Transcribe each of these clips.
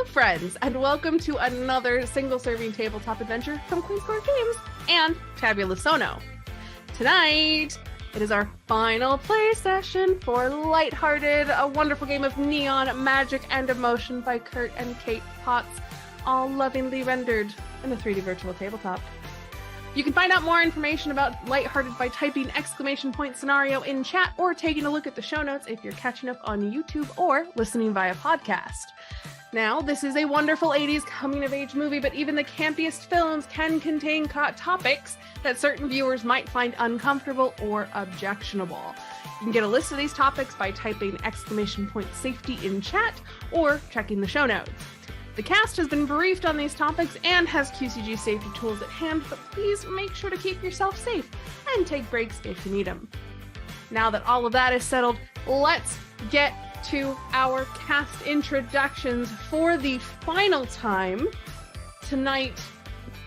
Hello, friends, and welcome to another single-serving tabletop adventure from Queen's Court Games and Tabula Sono. Tonight, it is our final play session for Lighthearted, a wonderful game of neon, magic, and emotion by Kurt and Kate Potts, all lovingly rendered in a 3D virtual tabletop. You can find out more information about Lighthearted by typing !scenario in chat or taking a look at the show notes if you're catching up on YouTube or listening via podcast. Now, this is a wonderful 80s coming-of-age movie, but even the campiest films can contain topics that certain viewers might find uncomfortable or objectionable. You can get a list of these topics by typing !safety in chat or checking the show notes. The cast has been briefed on these topics and has QCG safety tools at hand, but please make sure to keep yourself safe and take breaks if you need them. Now that all of that is settled, let's get to our cast introductions for the final time. Tonight,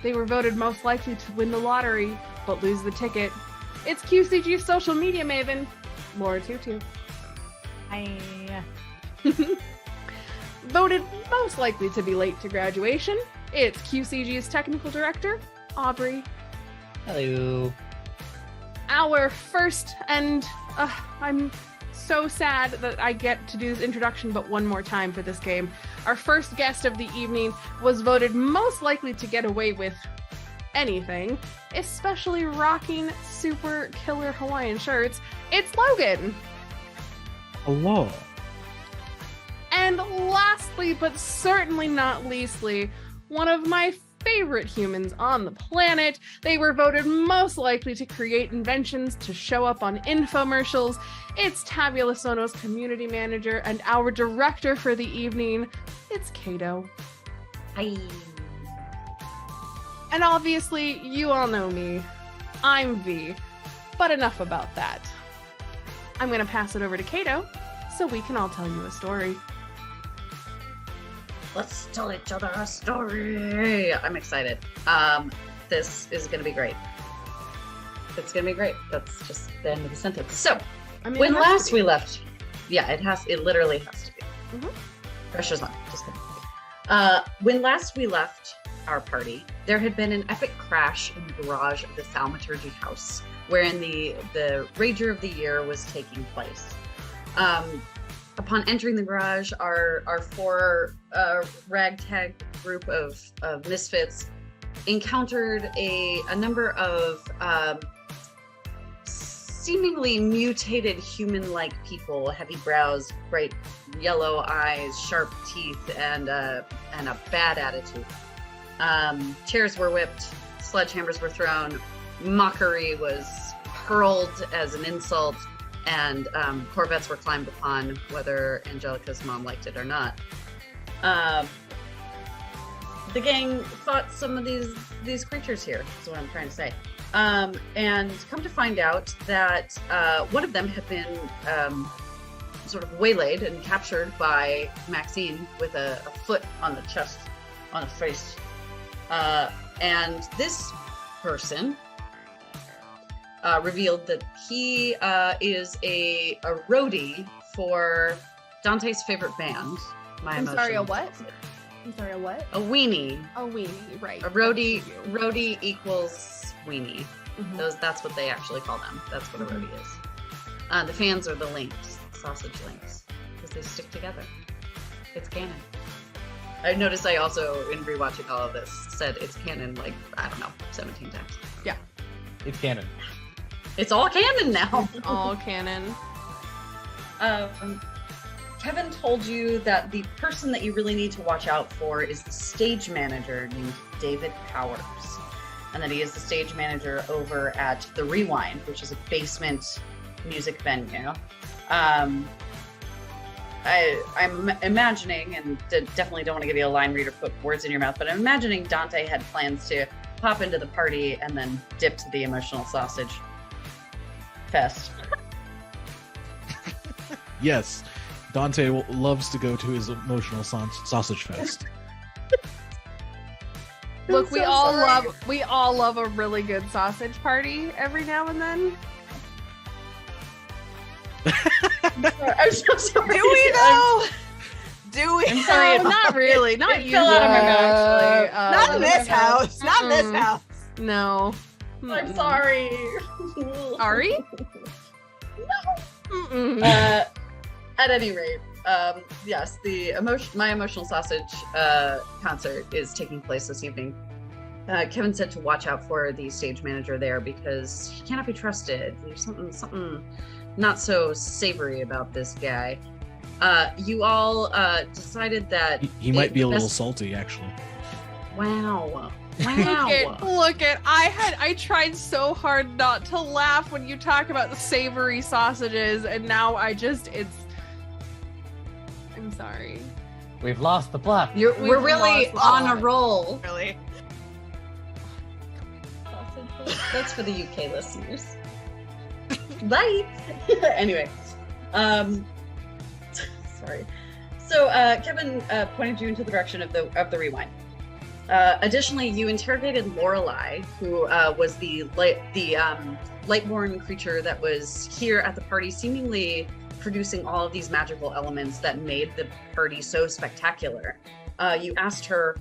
they were voted most likely to win the lottery, but lose the ticket. It's QCG social media maven, Laura Tutu. Hi. Voted most likely to be late to graduation, it's QCG's technical director, Aubrey. Hello. Our first, and I'm so sad that I get to do this introduction but one more time for this game. Our first guest of the evening was voted most likely to get away with anything, especially rocking super killer Hawaiian shirts. It's Logan. Hello. And lastly, but certainly not leastly, one of my favorite humans on the planet. They were voted most likely to create inventions to show up on infomercials. It's Tabula Sono's community manager and our director for the evening. It's Kato. Hi. And obviously, you all know me. I'm V. But enough about that. I'm going to pass it over to Kato so we can all tell you a story. Let's tell each other a story. I'm excited. This is going to be great. It's going to be great. That's just the end of the sentence. So, when last we left, it literally has to be. Mm-hmm. Pressure's on. Just kidding. When last we left our party, there had been an epic crash in the garage of the thaumaturgy house, wherein the Rager of the Year was taking place. Upon entering the garage, our four ragtag group of misfits encountered a number of seemingly mutated human-like people, heavy brows, bright yellow eyes, sharp teeth, and a bad attitude. Chairs were whipped, sledgehammers were thrown, mockery was hurled as an insult, and Corvettes were climbed upon, whether Angelica's mom liked it or not. The gang fought some of these creatures here, is what I'm trying to say. And come to find out that one of them had been sort of waylaid and captured by Maxine with a foot on the chest, on the face. And this person revealed that he is a roadie for Dante's favorite band. I'm sorry, a what? I'm sorry, a what? A weenie. A weenie, right. A roadie equals weenie. Mm-hmm. That's what they actually call them. That's what a roadie is. The fans are the links, sausage links, because they stick together. It's canon. I noticed I also, in rewatching all of this, said it's canon 17 times. Yeah. It's canon. It's all canon now. It's all canon. Kevin told you that the person that you really need to watch out for is the stage manager named David Powers. And that he is the stage manager over at The Rewind, which is a basement music venue. I'm imagining, and definitely don't want to give you a line reader, put words in your mouth, but I'm imagining Dante had plans to pop into the party and then dip to the emotional sausage fest. Yes, Dante loves to go to his emotional sausage fest. Look, we all love a really good sausage party every now and then. I'm so sorry. Do we though? doing? I'm sorry, No, not really. Not it you. fell out of my mouth, actually. Not in this house. Not in this Mm-mm. house. No. I'm Mm-mm. sorry. Ari? Mm-mm. At any rate, yes, my emotional sausage concert is taking place this evening. Kevin said to watch out for the stage manager there because he cannot be trusted. There's something not so savory about this guy. You all decided that He might be a little best- salty, actually. Wow. Look at I tried so hard not to laugh when you talk about the savory sausages, and now I'm sorry. We've lost the plot. We're We've really lost on a the roll. Really? That's for the UK listeners. Bye. Anyway, sorry. So Kevin pointed you into the direction of the rewind. Additionally, you interrogated Lorelei, who was the lightborn creature that was here at the party, seemingly producing all of these magical elements that made the party so spectacular. You asked her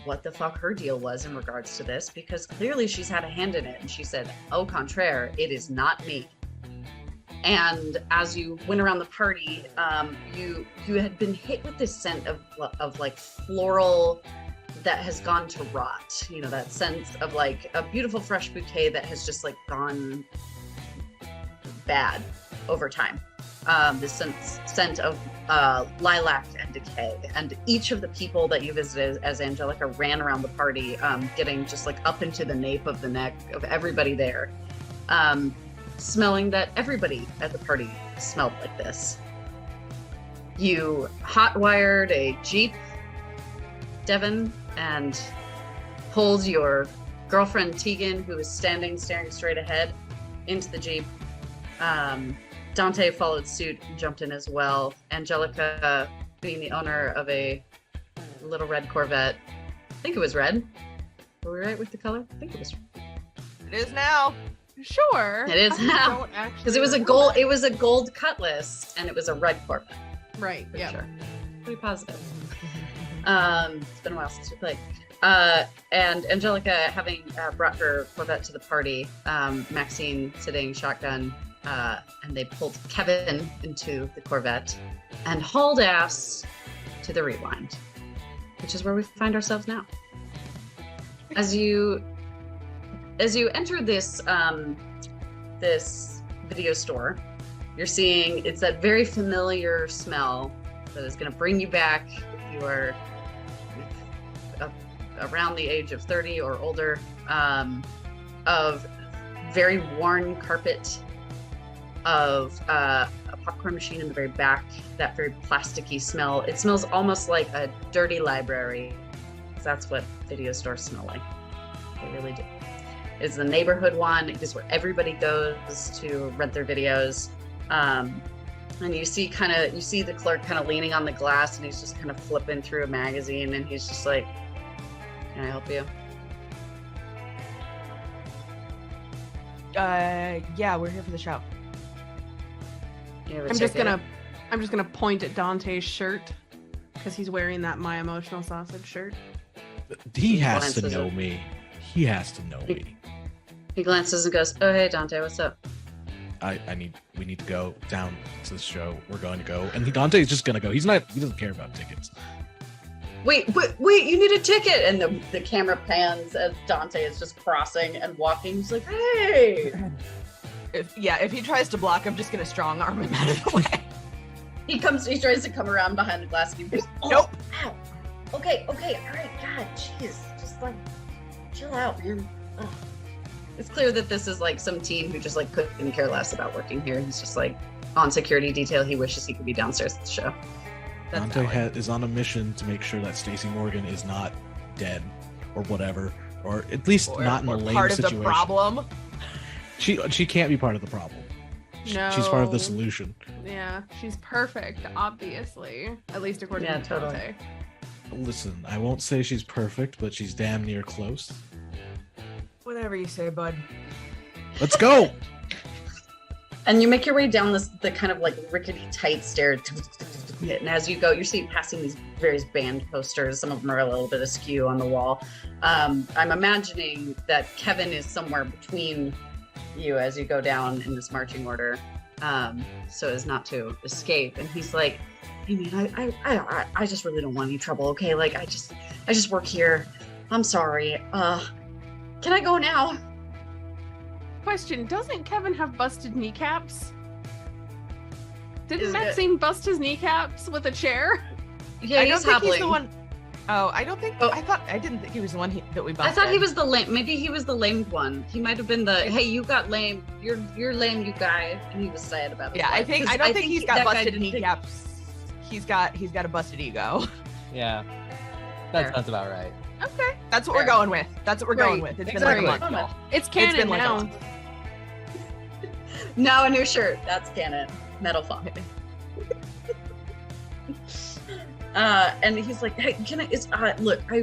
what the fuck her deal was in regards to this, because clearly she's had a hand in it, and she said, au contraire, it is not me. And as you went around the party, you had been hit with this scent of like floral that has gone to rot. You know, that sense of like a beautiful fresh bouquet that has just like gone bad over time. This scent of lilac and decay. And each of the people that you visited as Angelica ran around the party, getting just like up into the nape of the neck of everybody there. Smelling that everybody at the party smelled like this. You hot-wired a Jeep, Devin, and pulled your girlfriend Tegan, who was staring straight ahead, into the Jeep. Dante followed suit and jumped in as well. Angelica, being the owner of a little red Corvette, I think it was red. Were we right with the color? I think it was. It is now. Sure. It is I now. don't actually Because it was a remember. gold. It was a gold Cutlass, and it was a red Corvette. Right. For Yeah. sure. Pretty positive. It's been a while since we played. And Angelica, having brought her Corvette to the party, Maxine sitting shotgun, and they pulled Kevin into the Corvette and hauled ass to the rewind, which is where we find ourselves now. As you enter this this video store, you're seeing it's that very familiar smell that is going to bring you back if you are around the age of 30 or older, of very worn carpet, of a popcorn machine in the very back, that very plasticky smell. It smells almost like a dirty library. That's what video stores smell like. They really do. It's the neighborhood one. It is where everybody goes to rent their videos. And you see the clerk kind of leaning on the glass, and he's just kind of flipping through a magazine, and he's just like, "Can I help you?" Yeah, we're here for the show. You have a I'm just ticket? gonna point at Dante's shirt because he's wearing that My Emotional Sausage shirt. He has to Glances know at- me. He has to know me. He glances and goes, "Oh, hey, Dante, what's up?" We need to go down to the show. We're going to go. And Dante's just gonna go. He doesn't care about tickets. Wait, you need a ticket! And the camera pans as Dante is just crossing and walking. He's like, "Hey!" If he tries to block, I'm just gonna strong arm him out of the way. He tries to come around behind the glass, and he goes, "Oh, Nope. Ow. Okay, all right, God, jeez. Just like, chill out, man." Ugh. It's clear that this is like some teen who just like couldn't care less about working here. He's just like on security detail. He wishes he could be downstairs at the show. That's Dante valid. is on a mission to make sure that Stacey Morgan is not dead or whatever, or at least Or- not in a or lame part situation. of the problem. She can't be part of the problem. No. She's part of the solution. Yeah, she's perfect, obviously. At least according Yeah, to totally. Dante. Listen, I won't say she's perfect, but she's damn near close. Whatever you say, bud. Let's go. And you make your way down the kind of like rickety tight stairs And as you go, you're passing these various band posters. Some of them are a little bit askew on the wall. I'm imagining that Kevin is somewhere between you as you go down in this marching order, so as not to escape. And he's like, "Hey man, I just really don't want any trouble. Okay, like I just work here. I'm sorry. Can I go now?" Question: doesn't Kevin have busted kneecaps? Didn't Maxine bust his kneecaps with a chair? Yeah, I don't think he's the hobbling. one. Oh, I don't think. Oh. I didn't think he was the one that we I busted. thought he was the lame. Maybe he was the lamed one. He might have been the, "Hey, you got lame. You're lame, you guy." And he was sad about it. Yeah, I don't think he's got that guy busted didn't think- kneecaps. He's got a busted ego. Yeah, Fair. that sounds about right. Okay, That's what we're Fair. going with. That's what we're going with. It's Exactly. been like a month. it's It's canon been like a now. month. Now a new shirt. That's canon. Metal font. And he's like, "Hey, can I? Look, I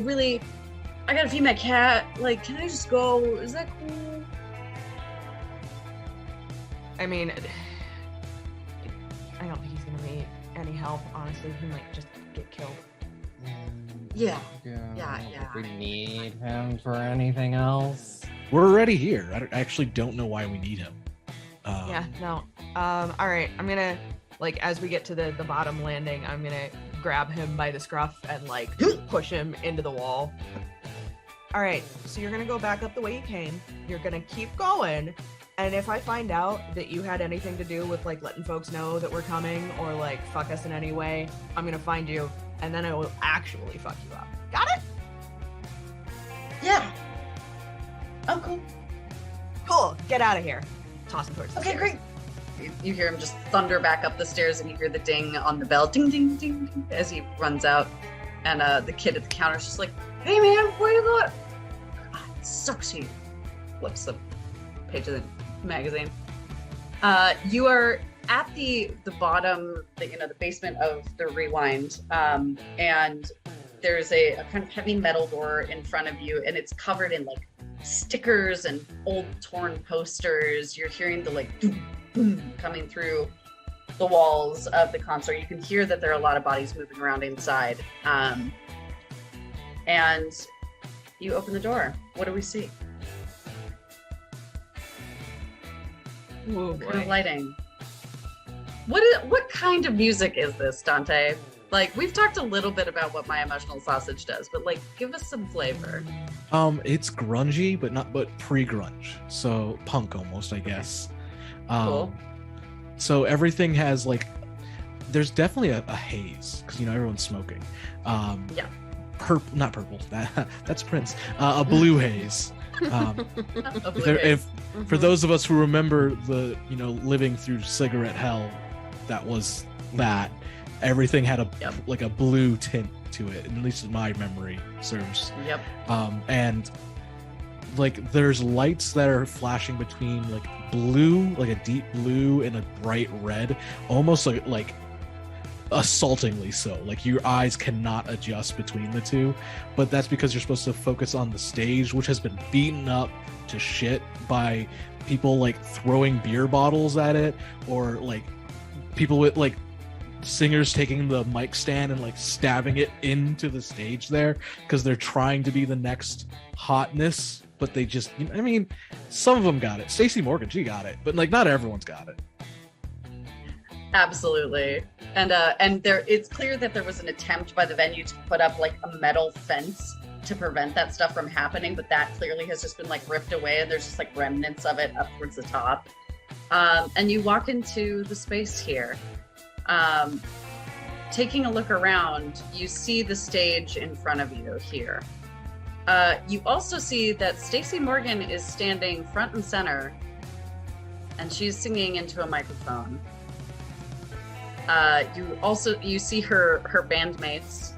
gotta feed my cat. Like, can I just go? Is that cool?" I mean, I don't think he's gonna need any help. Honestly, he might just get killed. Yeah. Yeah. Yeah. If we need him for anything else. We're already here. I actually don't know why we need him. Yeah, no. All right, I'm gonna, like, as we get to the bottom landing, I'm gonna grab him by the scruff and like push him into the wall. All right, so you're gonna go back up the way you came. You're gonna keep going, and if I find out that you had anything to do with like letting folks know that we're coming or like fuck us in any way, I'm gonna find you, and then I will actually fuck you up. Got it? Yeah. Oh, cool. Cool. Get out of here. Toss him towards the Okay, stairs. great. You hear him just thunder back up the stairs, and you hear the ding on the bell, ding, ding, ding, ding, as he runs out. And the kid at the counter is just like, "Hey, man, where you going?" God, it sucks here. Flips the page of the magazine. You are at the bottom, the basement of the Rewind, and there's a kind of heavy metal door in front of you, and it's covered in like stickers and old torn posters. You're hearing the like boom, boom coming through the walls of the console. You can hear that there are a lot of bodies moving around inside. And you open the door. What do we see? Oh, What kind of boy. lighting? What kind of music is this, Dante? Like, we've talked a little bit about what My Emotional Sausage does, but like, give us some flavor. It's grungy, but pre-grunge, so punk almost, I guess. Cool. So everything has like, there's definitely a haze because everyone's smoking. Yeah. Not purple. That's Prince. A blue haze. A blue There- haze. For those of us who remember the living through cigarette hell, that was that. Everything had like a blue tint to it, at least my memory serves. Yep. And like there's lights that are flashing between like blue, like a deep blue, and a bright red, almost like assaultingly so. Like your eyes cannot adjust between the two, but that's because you're supposed to focus on the stage, which has been beaten up to shit by people like throwing beer bottles at it, or like people with like singers taking the mic stand and like stabbing it into the stage there because they're trying to be the next hotness, but they just some of them got it. Stacey Morgan, she got it, but like not everyone's got it. Absolutely. And there, it's clear that there was an attempt by the venue to put up like a metal fence to prevent that stuff from happening, but that clearly has just been like ripped away, and there's just like remnants of it up towards the top. And you walk into the space here. Taking a look around, you see the stage in front of you here. You also see that Stacey Morgan is standing front and center, and she's singing into a microphone. You see her bandmates.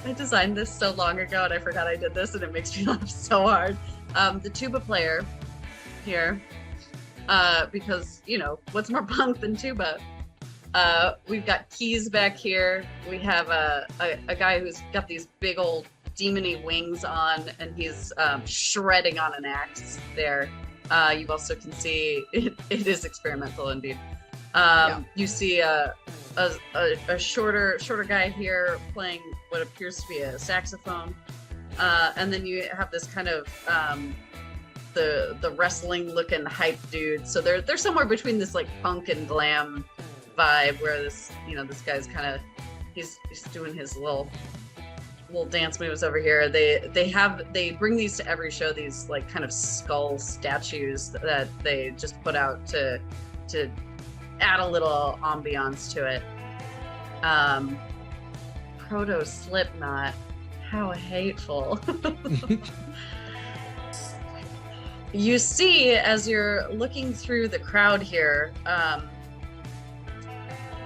I designed this so long ago, and I forgot I did this, and it makes me laugh so hard. The tuba player here, because what's more punk than tuba? We've got keys back here. We have a guy who's got these big old demony wings on, and he's shredding on an axe there. You also can see it is experimental indeed. Yeah. You see a shorter guy here playing what appears to be a saxophone, and then you have this kind of the wrestling looking hype dude. So they're somewhere between this like punk and glam vibe, where this guy's kind of he's doing his little dance moves over here. They bring these to every show, these like kind of skull statues that they just put out to add a little ambiance to it. Proto Slipknot, how hateful. You see, as you're looking through the crowd here,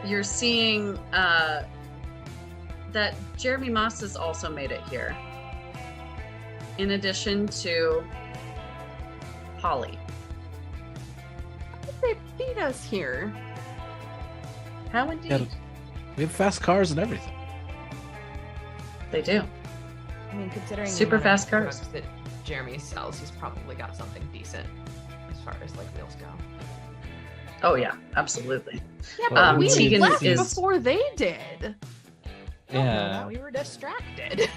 you're seeing that Jeremy Moss has also made it here, in addition to Holly. How did they beat us here? How indeed? We have fast cars and everything. They do. I mean, considering Super the amount fast of cars. drugs that Jeremy sells, he's probably got something decent as far as like wheels go. Oh yeah, absolutely. Yeah, Well, but we Tegan left is- before they did. Yeah. We were distracted.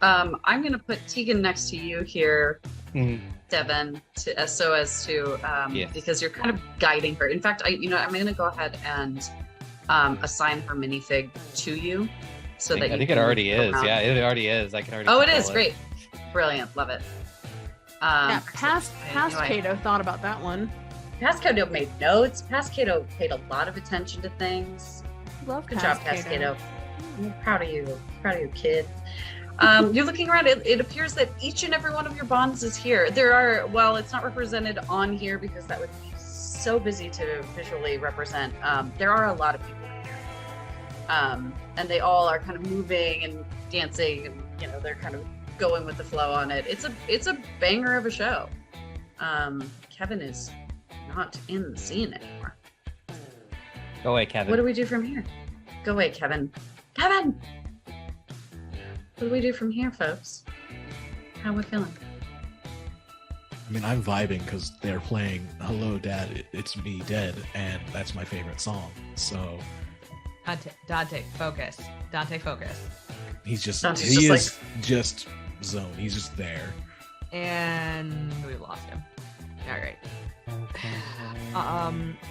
I'm gonna put Tegan next to you here, Mhm. Devin, so as to Yes. because you're kind of guiding her. In fact, I'm gonna go ahead and assign her minifig to you, so that I you think can it already move is. around. Yeah, it already is. I can already. Oh, it control is great, brilliant, love it. Yeah, past Anyway. Kato thought about that one. Pascato made notes. Pascato paid a lot of attention to things. Love Good past job, Kato. Pascato. I'm proud of you. Proud of you, kid. You're looking around. It appears that each and every one of your bonds is here. There are, well, it's not represented on here because that would be so busy to visually represent. There are a lot of people in here. And they all are kind of moving and dancing, and they're kind of going with the flow on it. It's a banger of a show. Kevin is not in the scene anymore. Go away, Kevin. What do we do from here? Go away, Kevin. Kevin! What do we do from here, folks? How we feeling? I mean, I'm vibing because they're playing "Hello, Dad, It's Me, Dead," and that's my favorite song. So Dante, focus. Dante, focus. he's just Dante's he just is just zone. He's just there. And we lost him. All right.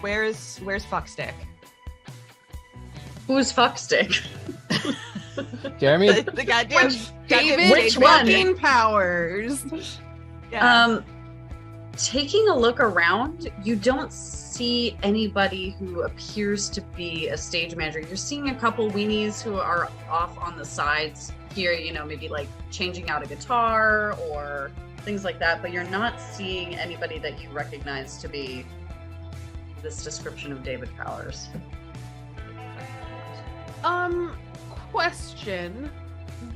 Where's Fuckstick? Who's Fuckstick? Jeremy? The goddamn David Which one? fucking Powers. Yeah. Taking a look around, you don't see anybody who appears to be a stage manager. You're seeing a couple weenies who are off on the sides here, maybe like changing out a guitar or things like that, but you're not seeing anybody that you recognize to be this description of David Powers. Question.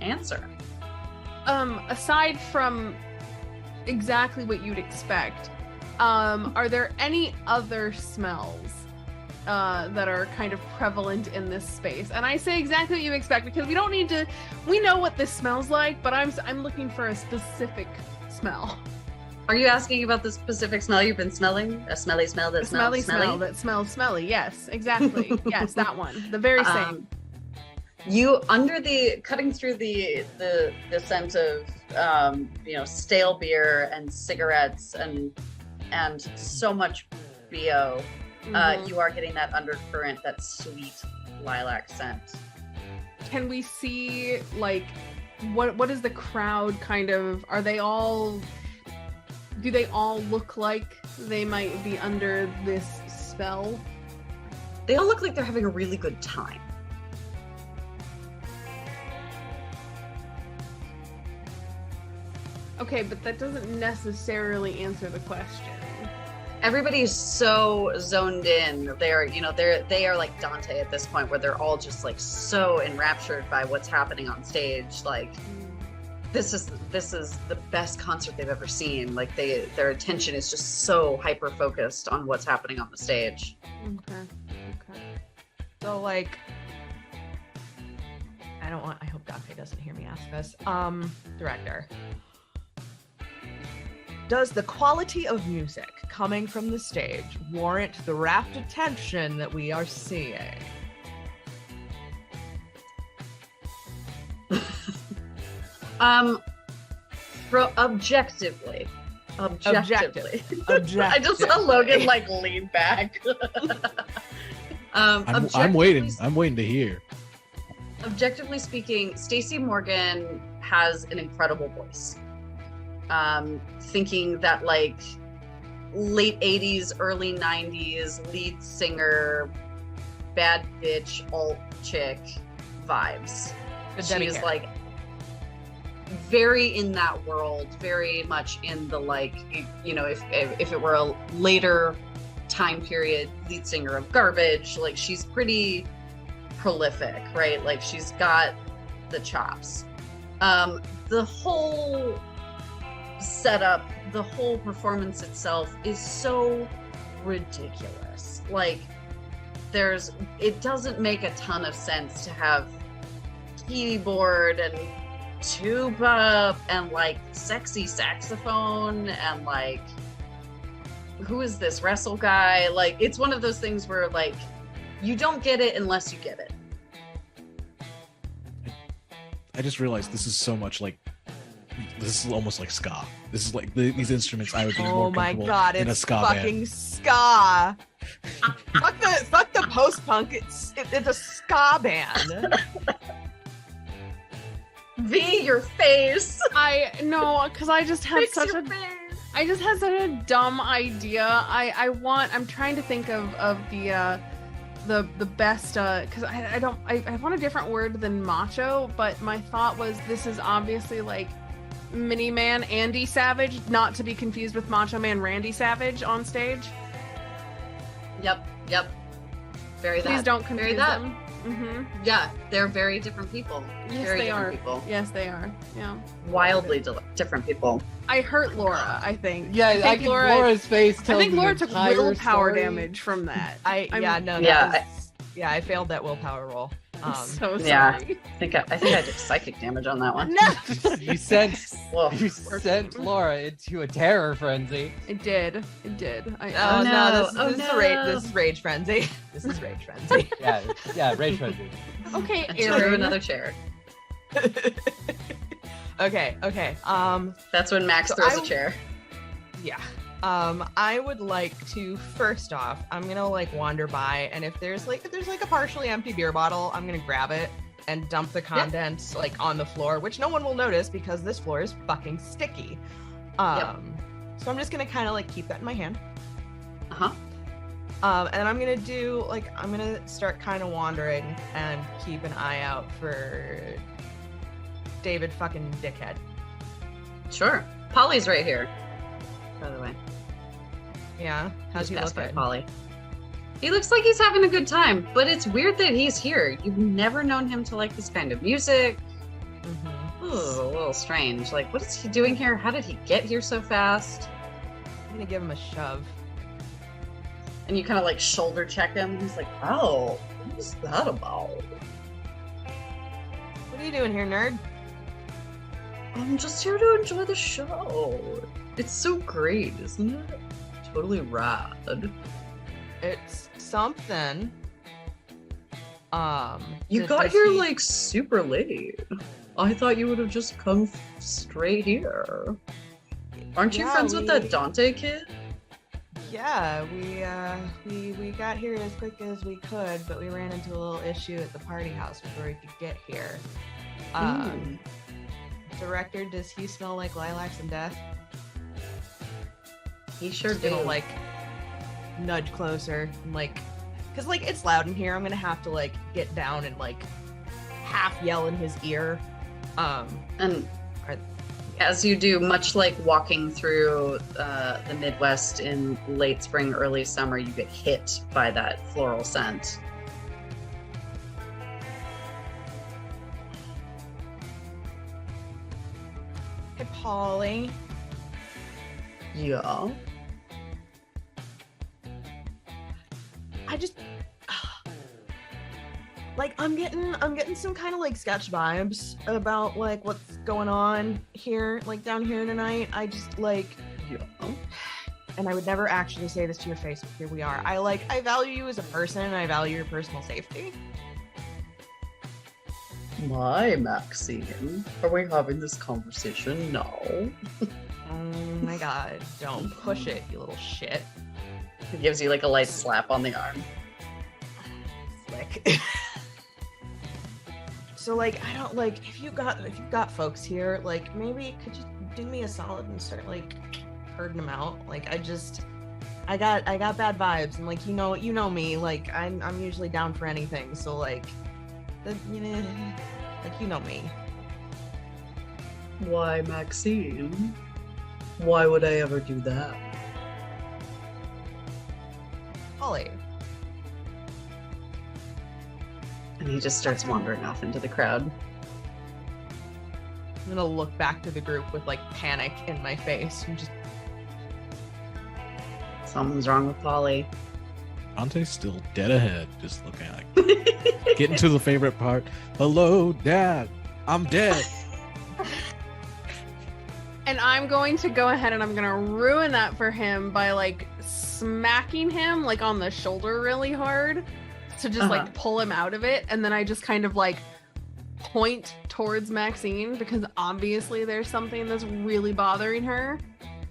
Answer. Aside from exactly what you'd expect, are there any other smells that are kind of prevalent in this space? And I say exactly what you expect because we know what this smells like, but I'm looking for a specific smell. Are you asking about the specific smell you've been smelling? A smelly smell that A smells smell that smells smelly. Yes, exactly. Yes, that one. The very same. You cutting through the scent of stale beer and cigarettes and so much BO. Mhm. You are getting that undercurrent, that sweet lilac scent. Can we see what is the crowd kind of? Do they all look like they might be under this spell? They all look like they're having a really good time. Okay, but that doesn't necessarily answer the question. Everybody's so zoned in. They are like Dante at this point, where they're all just like so enraptured by what's happening on stage. Like this is the best concert they've ever seen. Like their attention is just so hyper focused on what's happening on the stage. Okay. So I hope Dante doesn't hear me ask this. Director. Does the quality of music coming from the stage warrant the rapt attention that we are seeing? Objectively. Objectively. I just saw Logan like lean back. I'm waiting. I'm waiting to hear. Objectively speaking, Stacey Morgan has an incredible voice. Thinking that like late 80s, early 90s lead singer, bad bitch, alt chick vibes. She is like very in that world, very much in the like, you know, if it were a later time period lead singer of Garbage, like she's pretty prolific, right? Like she's got the chops. The whole setup, the whole performance itself is so ridiculous. Like it doesn't make a ton of sense to have keyboard and tuba and like sexy saxophone and like who is this wrestle guy? Like it's one of those things where like you don't get it unless you get it. I just realized this is so much like, this is almost like ska. This is like these instruments I would be more comfortable in a ska fucking band. ska. fuck the post-punk. It's a ska band. V, your face. I know, because I just had Fix such your a face. I just had such a dumb idea. I'm trying to think of the best because I want a different word than macho, but my thought was this is obviously like Mini Man Andy Savage, not to be confused with Macho Man Randy Savage on stage. Yep. Very Please that. don't Very confuse that. them. Mm-hmm. Yeah, they're very different people. Yes, very they different are. people. Yes, they are. Yeah. Wildly different people. I hurt Laura, I think. Yeah, I think Laura's face I tells think the Laura took entire willpower story. damage from that. I failed that willpower roll. I'm so sorry. Yeah. I think I did psychic damage on that one. No, You sent Whoa. Laura into a terror frenzy. it did. Oh, no. This Oh, is no. this is rage frenzy. This is rage frenzy. Yeah, rage frenzy. Okay, I threw Aaron. another chair. Okay. That's when Max So throws I- a chair. Yeah. I would like to first off, I'm gonna like wander by, and if there's like a partially empty beer bottle, I'm gonna grab it and dump the contents like on the floor, which no one will notice because this floor is fucking sticky. So I'm just gonna kind of like keep that in my hand. Uh-huh. And then I'm gonna start kind of wandering and keep an eye out for David fucking Dickhead. Sure. Polly's right here, by the way. Yeah, how's he Just passed by looking? Polly. He looks like he's having a good time, but it's weird that he's here. You've never known him to like this kind of music. Mm-hmm. Ooh, a little strange. Like, what is he doing here? How did he get here so fast? I'm gonna give him a shove. And you kind of like shoulder check him. He's like, oh, what's that about? What are you doing here, nerd? I'm just here to enjoy the show. It's so great, isn't it? Totally rad. It's something. You got here like super late. I thought you would have just come straight here. Aren't you Yeah, friends with that Dante kid? Yeah, we got here as quick as we could, but we ran into a little issue at the party house before we could get here. Director, does he smell like lilacs and death? He sure Just did. gonna like nudge closer and like, cause like it's loud in here. I'm gonna have to like get down and like half yell in his ear. And as you do, much like walking through the Midwest in late spring, early summer, you get hit by that floral scent. Hey, Polly. Yeah. I just like I'm getting some kind of like sketch vibes about like what's going on here, like down here tonight. I just like Yeah. and I would never actually say this to your face, but here we are. I value you as a person, and I value your personal safety. Why, Maxine? Are we having this conversation now? Oh my god, don't push it, you little shit. He gives you like a light slap on the arm. Slick. So like, I don't like, if you got folks here, like maybe could you do me a solid and start like herding them out? Like I got bad vibes, and like you know me, like I'm usually down for anything. So like, like you know me. Why, Maxine? Why would I ever do that? Ollie. And he just starts wandering off into the crowd. I'm gonna look back to the group with like panic in my face and just. Something's wrong with Polly. Dante's still dead ahead, just looking like getting to the favorite part. Hello, Dad. I'm dead. And I'm going to go ahead and I'm going to ruin that for him by like smacking him like on the shoulder really hard to just like pull him out of it. And then I just kind of like point towards Maxine because obviously there's something that's really bothering her.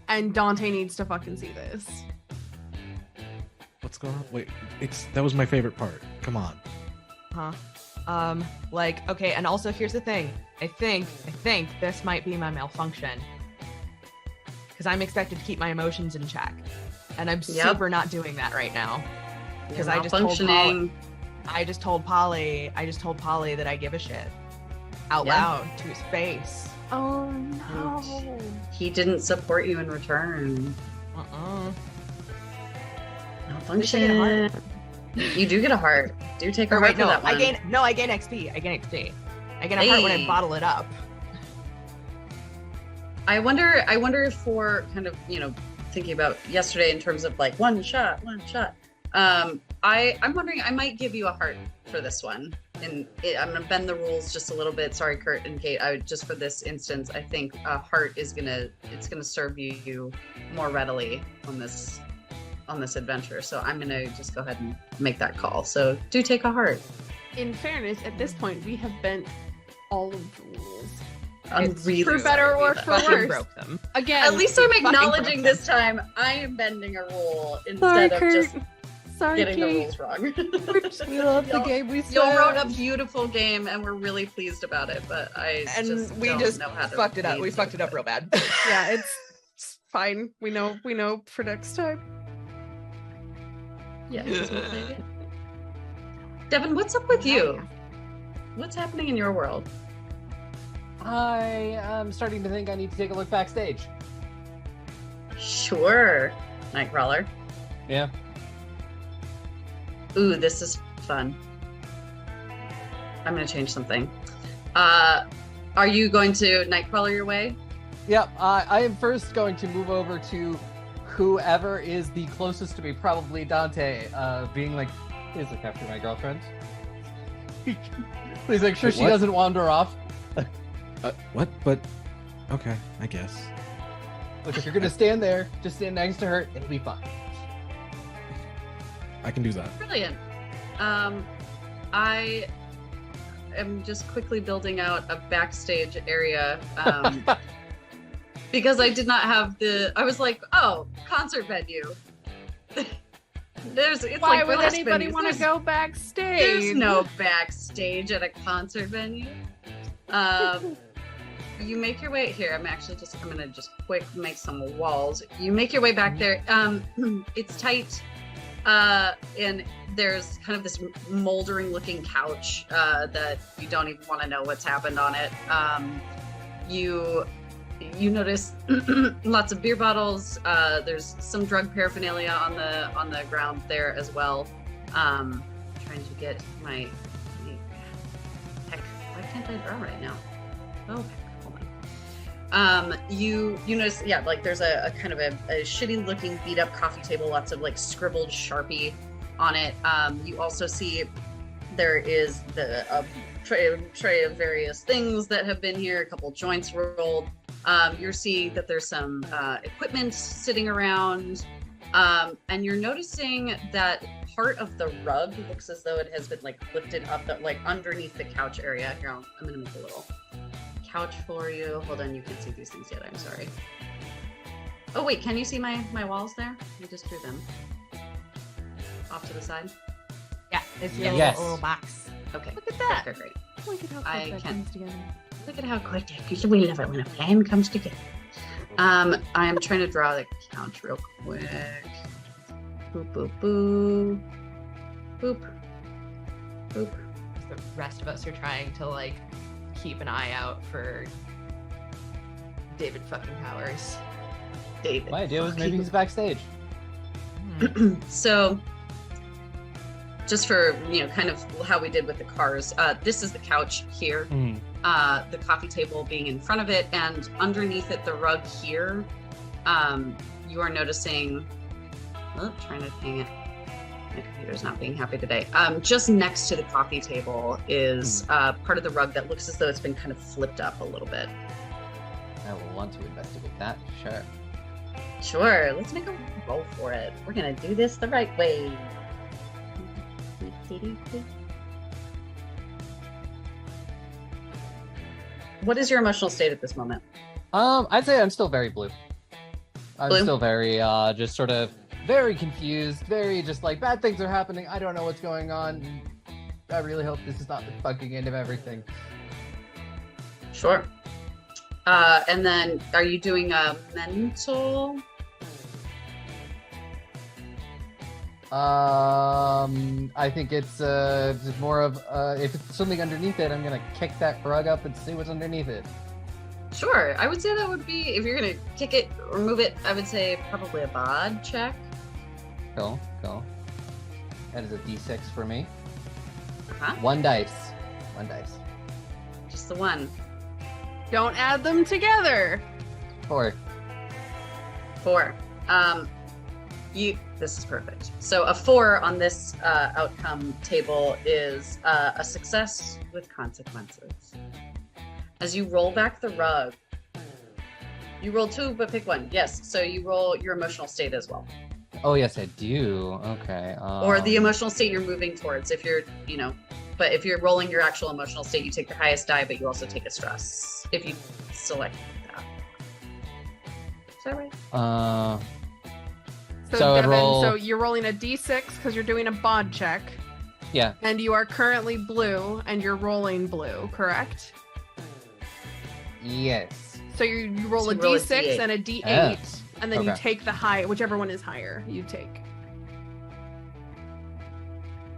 And Dante needs to fucking see this. What's going on? Wait, that was my favorite part. Come on. Huh? Like, okay, and also here's the thing. I think this might be my malfunction. Because I'm expected to keep my emotions in check. And I'm super not doing that right now. Because I just told Polly that I give a shit. Out loud to his face. Oh no. He didn't support you in return. Malfunction. You do get a heart. Do take a heart for that one. I gain XP. I gain XP. I get a heart when I bottle it up. I wonder if for kind of, thinking about yesterday in terms of like one shot. I'm wondering, I might give you a heart for this one. And I'm going to bend the rules just a little bit. Sorry, Kurt and Kate. Just for this instance, I think a heart it's going to serve you more readily on this adventure. So I'm going to just go ahead and make that call. So do take a heart. In fairness, at this point, we have bent all of the rules. It's really for better or for worse. Broke them. Again, at least I'm acknowledging this time I am bending a rule instead of just getting the rules wrong. We love the game we You wrote a beautiful game and we're really pleased about it, but we just know how to fucked it up. We fucked it up real bad. Yeah, it's fine. We know for next time. Yeah. Devin, what's up with you? What's happening in your world? I am starting to think I need to take a look backstage. Sure, Nightcrawler. Yeah. Ooh, this is fun. I'm gonna change something. Are you going to Nightcrawler your way? Yep. I am first going to move over to whoever is the closest to me, probably Dante, being like, please look after my girlfriend. Please make sure she doesn't wander off. What? But okay, I guess. Look, if you're gonna stand there, just stand next to her. It'll be fine. I can do that. Brilliant. I am just quickly building out a backstage area because I did not have I was like, oh, concert venue. Why would anybody want to go backstage? There's no backstage at a concert venue. You make your way here. I'm gonna just quick make some walls. You make your way back there. It's tight, and there's kind of this moldering looking couch that you don't even want to know what's happened on it. You notice lots of beer bottles. There's some drug paraphernalia on the ground there as well. Trying to get my heck. Why can't I draw right now? Oh, hold on. You notice, like there's a kind of a shitty looking beat up coffee table, lots of like scribbled Sharpie on it. You also see there is the tray of various things that have been here, a couple joints rolled. You're seeing that there's some equipment sitting around. And you're noticing that part of the rug looks as though it has been like lifted up, like underneath the couch area. Here, I'm gonna make a little couch for you. Hold on, you can't see these things yet. I'm sorry. Oh wait, can you see my walls there? I just drew them off to the side. Yeah, it's Yes. a little box. Okay. Look at that. Okay, great. Look at how I quick that can- comes together. Look at how quick because we love it when a plan comes together. I am trying to draw the couch real quick. Boop boop boop. Boop. Boop. The rest of us are trying to like keep an eye out for David fucking Powers. David. My idea was maybe he's backstage. So just for kind of how we did with the cars, this is the couch here, the coffee table being in front of it, and underneath it the rug here. You are noticing trying to hang it, my computer's not being happy today. Just next to the coffee table is part of the rug that looks as though it's been kind of flipped up a little bit. I will want to investigate that. Sure, let's make a roll for it. We're gonna do this the right way. What is your emotional state at this moment? I'd say I'm still very blue. I'm Blue? still very just sort of very confused, very just like bad things are happening. I don't know what's going on. I really hope this is not the fucking end of everything. Sure. And then are you doing a mental? I think it's more of if it's something underneath it, I'm gonna kick that rug up and see what's underneath it. Sure. I would say that would be, if you're gonna kick it or move it, I would say probably a bod check. Cool. That is a D6 for me. Huh? One dice. Just the one. Don't add them together. 4. 4. This is perfect. So a 4 on this outcome table is a success with consequences. As you roll back the rug, you roll 2, but pick one. Yes, so you roll your emotional state as well. Oh yes, I do. Okay. Or the emotional state you're moving towards. If you're, but if you're rolling your actual emotional state, you take the highest die, but you also take a stress if you select that. Is that right? So I'd Devin, roll- so you're rolling a d6 because you're doing a bod check, Yeah. and you are currently blue, and you're rolling blue, correct? Yes. So you roll So a you roll a d6 D8. and a d8, Ah, and then you okay. take the high, whichever one is higher, you take.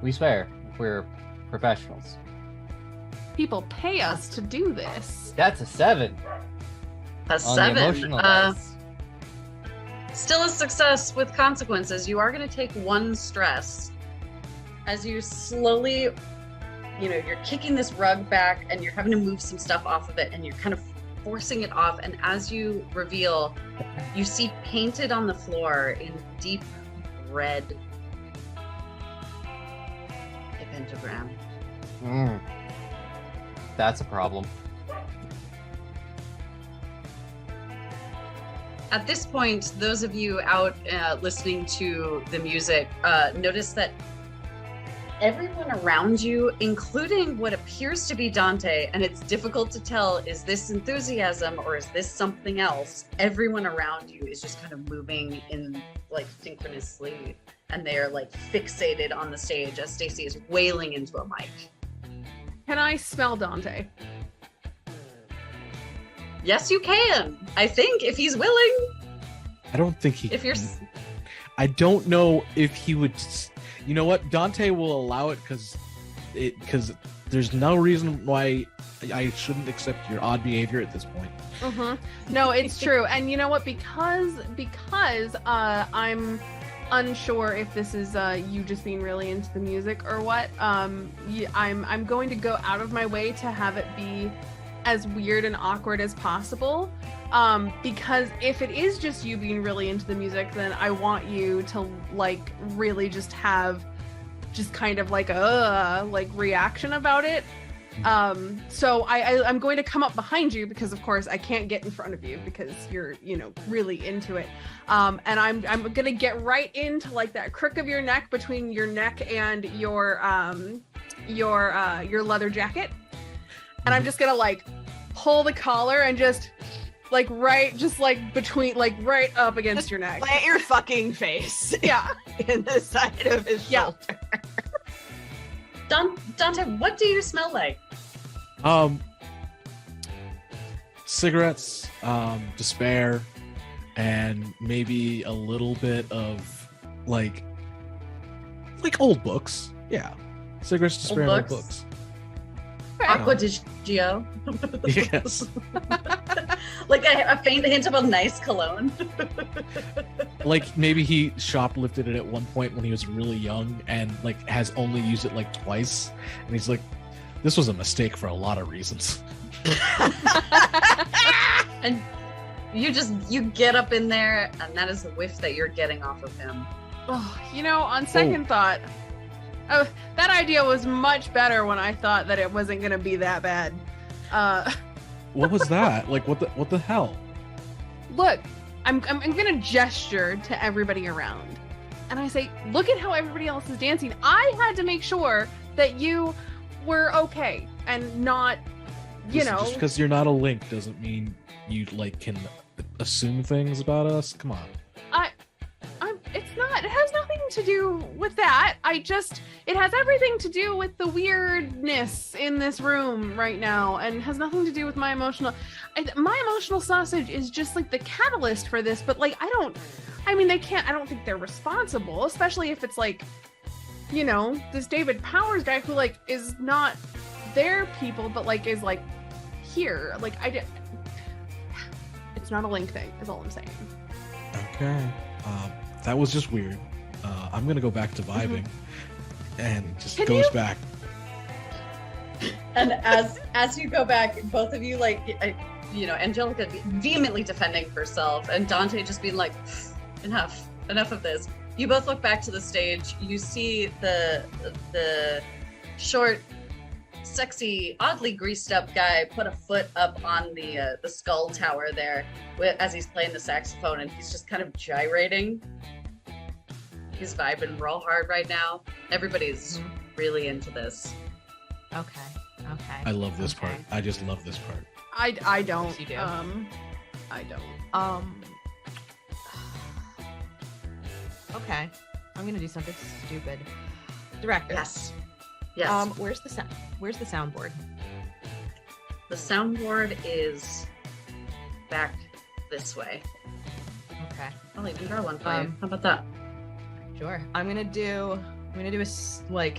We swear we're professionals. People pay us to do this. That's a 7 A on 7. the emotional dice. Still a success with consequences. You are going to take 1 stress as you slowly, you're kicking this rug back and you're having to move some stuff off of it and you're kind of forcing it off. And as you reveal, you see painted on the floor in deep red a pentagram. That's a problem. At this point, those of you out listening to the music notice that everyone around you, including what appears to be Dante, and it's difficult to tell, is this enthusiasm or is this something else? Everyone around you is just kind of moving in synchronously, and they are fixated on the stage as Stacy is wailing into a mic. Can I smell Dante? Yes, you can. I think if he's willing. I don't think he. If you're. I don't know if he would. You know what? Dante will allow it because there's no reason why I shouldn't accept your odd behavior at this point. Mm-hmm. No, it's true. And you know what? Because I'm unsure if this is you just being really into the music or what. I'm going to go out of my way to have it be as weird and awkward as possible. Because if it is just you being really into the music, then I want you to really just have just kind of a reaction about it. So I'm going to come up behind you because of course I can't get in front of you because you're, really into it. And I'm gonna get right into like that crook of your neck between your neck and your leather jacket. And I'm just gonna like pull the collar and just between, like right up against your neck. Plant your fucking face. Yeah. In the side of his shoulder. Dante, what do you smell like? Cigarettes, despair, and maybe a little bit of like old books. Yeah, cigarettes, despair, Old and old books. Aqua di Gio. Yes. Like a faint hint of a nice cologne. Like maybe he shoplifted it at one point when he was really young and like has only used it like twice, and he's like, this was a mistake for a lot of reasons. And you get up in there, and that is the whiff that you're getting off of him. Oh, on second thought, that idea was much better when I thought that it wasn't going to be that bad. What was that? Like, what the hell? Look, I'm going to gesture to everybody around. And I say, look at how everybody else is dancing. I had to make sure that you were okay and not, Just because you're not a Link doesn't mean you like can assume things about us. Come on. It has nothing to do with that. It has everything to do with the weirdness in this room right now, and has nothing to do with my emotional sausage is just like the catalyst for this, but like, I don't think they're responsible, especially if it's like, this David Powers guy who like is not their people, but like is like here. Like it's not a Link thing, is all I'm saying. Okay. That was just weird. I'm gonna go back to vibing, and just goes back. And as you go back, both of you Angelica vehemently defending herself, and Dante just being like, enough of this. You both look back to the stage. You see the short, sexy, oddly greased up guy put a foot up on the skull tower there as he's playing the saxophone, and he's just kind of gyrating. He's vibing real hard right now. Everybody's really into this. Okay. I love this part. I just love this part. I don't. Yes, you do. I don't. Okay. I'm gonna do something stupid. Director. Yes. Where's the soundboard? The soundboard is back this way. Okay. I'll even draw one for you. How about that? Sure. I'm gonna do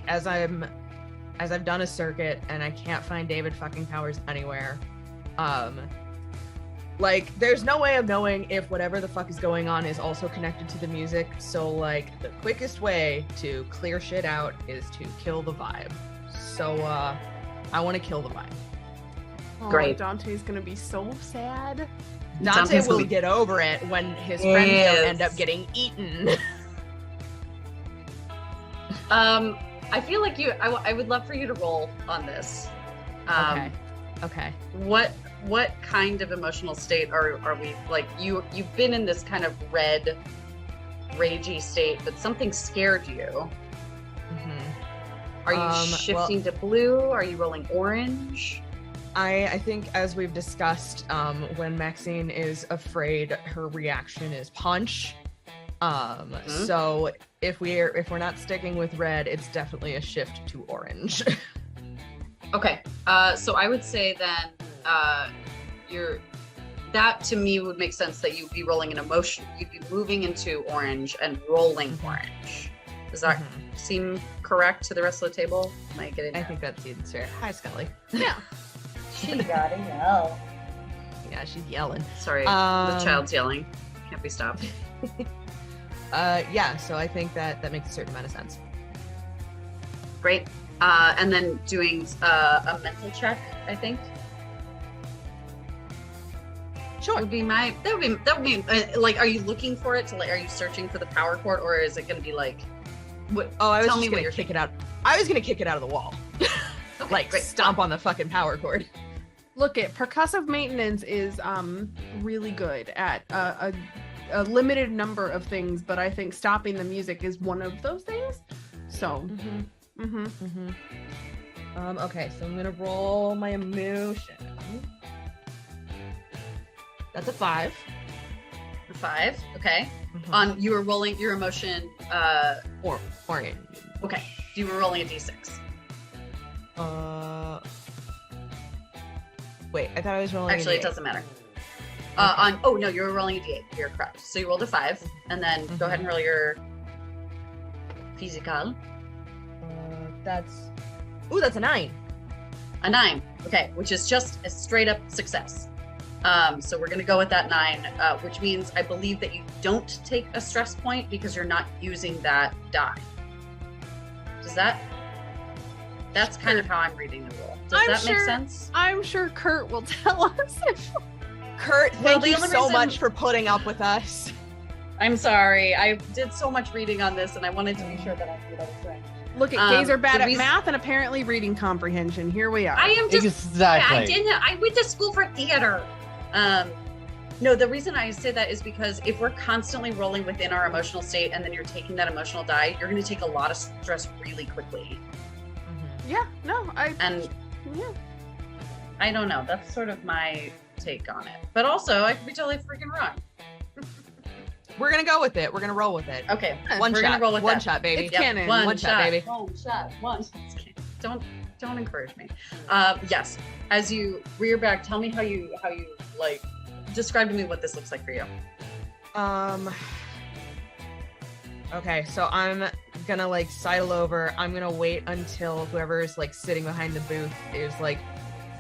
as I've done a circuit and I can't find David fucking Powers anywhere. There's no way of knowing if whatever the fuck is going on is also connected to the music. So the quickest way to clear shit out is to kill the vibe. So I want to kill the vibe. Oh, Great. Dante's gonna be so sad. Dante will get over it when his friends don't end up getting eaten. I feel like I would love for you to roll on this. Okay. What kind of emotional state are we like? You've been in this kind of red, ragey state, but something scared you. Mm-hmm. Are you shifting to blue? Are you rolling orange? I think, as we've discussed, when Maxine is afraid, her reaction is punch. So if we're not sticking with red, it's definitely a shift to orange. Okay. So I would say then that to me would make sense that you'd be rolling an emotion. You'd be moving into orange and rolling orange. Does that seem correct to the rest of the table? Am I getting I think that seems fair. Hi, Scully. Yeah. She gotta yell. Yeah, she's yelling. Sorry, the child's yelling. Can't be stopped. Yeah, so I think that makes a certain amount of sense. Great. And then doing a mental check, I think. Sure. That would be like, are you looking for it are you searching for the power cord, or is it going to be like, what? Oh, I was tell just me what gonna you're kick thinking. it out. I was gonna kick it out of the wall. Okay, like great. stomp on the fucking power cord. Look, percussive maintenance is really good at a limited number of things, but I think stopping the music is one of those things. So, Okay, so I'm gonna roll my emotion. That's a 5. 5. Okay. On you were rolling your emotion. Orient. Okay. You were rolling a d6. Wait, I thought I was rolling. Actually, it doesn't matter. No, you were rolling a d8. You're correct. So you rolled a 5, and then go ahead and roll your physical. That's a 9. A 9. Okay, which is just a straight up success. So we're gonna go with that 9, which means I believe that you don't take a stress point because you're not using that die. That's kind of how I'm reading the rule. Does that make sense? I'm sure Kurt will tell us. Kurt, Well, thank the you only so reason- much for putting up with us. I'm sorry. I did so much reading on this, and I wanted to be sure that I knew what I was saying. Look, gays are bad the at reason- math and apparently reading comprehension. Here we are. I am just. Exactly. I went to school for theater. No, the reason I say that is because if we're constantly rolling within our emotional state and then you're taking that emotional die, you're going to take a lot of stress really quickly. Yeah, no, And yeah. I don't know. That's sort of my take on it. But also, I could be totally freaking wrong. We're gonna go with it. We're gonna roll with it. Okay, One we're shot. gonna roll with One that. shot, baby. It's canon. One shot, baby. One shot. Don't encourage me. Yes. As you rear back, tell me how you like. Describe to me what this looks like for you. Okay, so I'm gonna like sidle over. I'm gonna wait until whoever's like sitting behind the booth is like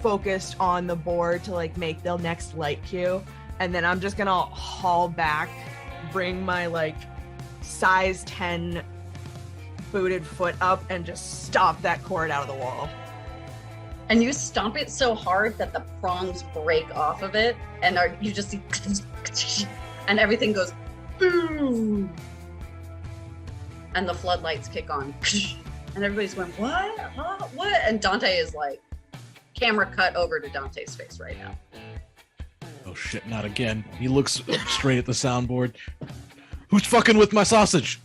focused on the board to like make the next light cue, and then I'm just gonna haul back, bring my like size 10 booted foot up, and just stomp that cord out of the wall. And you stomp it so hard that the prongs break off of it, and you just see, and everything goes boom, and the floodlights kick on, and everybody's going, what? Huh? What? And Dante is like, camera cut over to Dante's face right now. Oh shit, not again. He looks straight at the soundboard. Who's fucking with my sausage?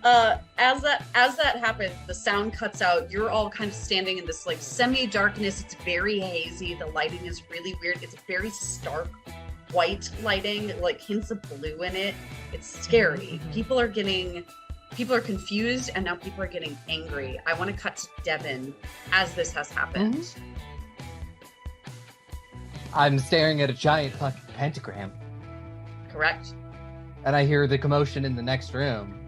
As that happens, the sound cuts out. You're all kind of standing in this like semi-darkness. It's very hazy. The lighting is really weird. It's very stark white lighting, like hints of blue in it. It's scary. People are confused, and now people are getting angry. I want to cut to Devin as this has happened. I'm staring at a giant fucking pentagram, Correct. and I hear the commotion in the next room.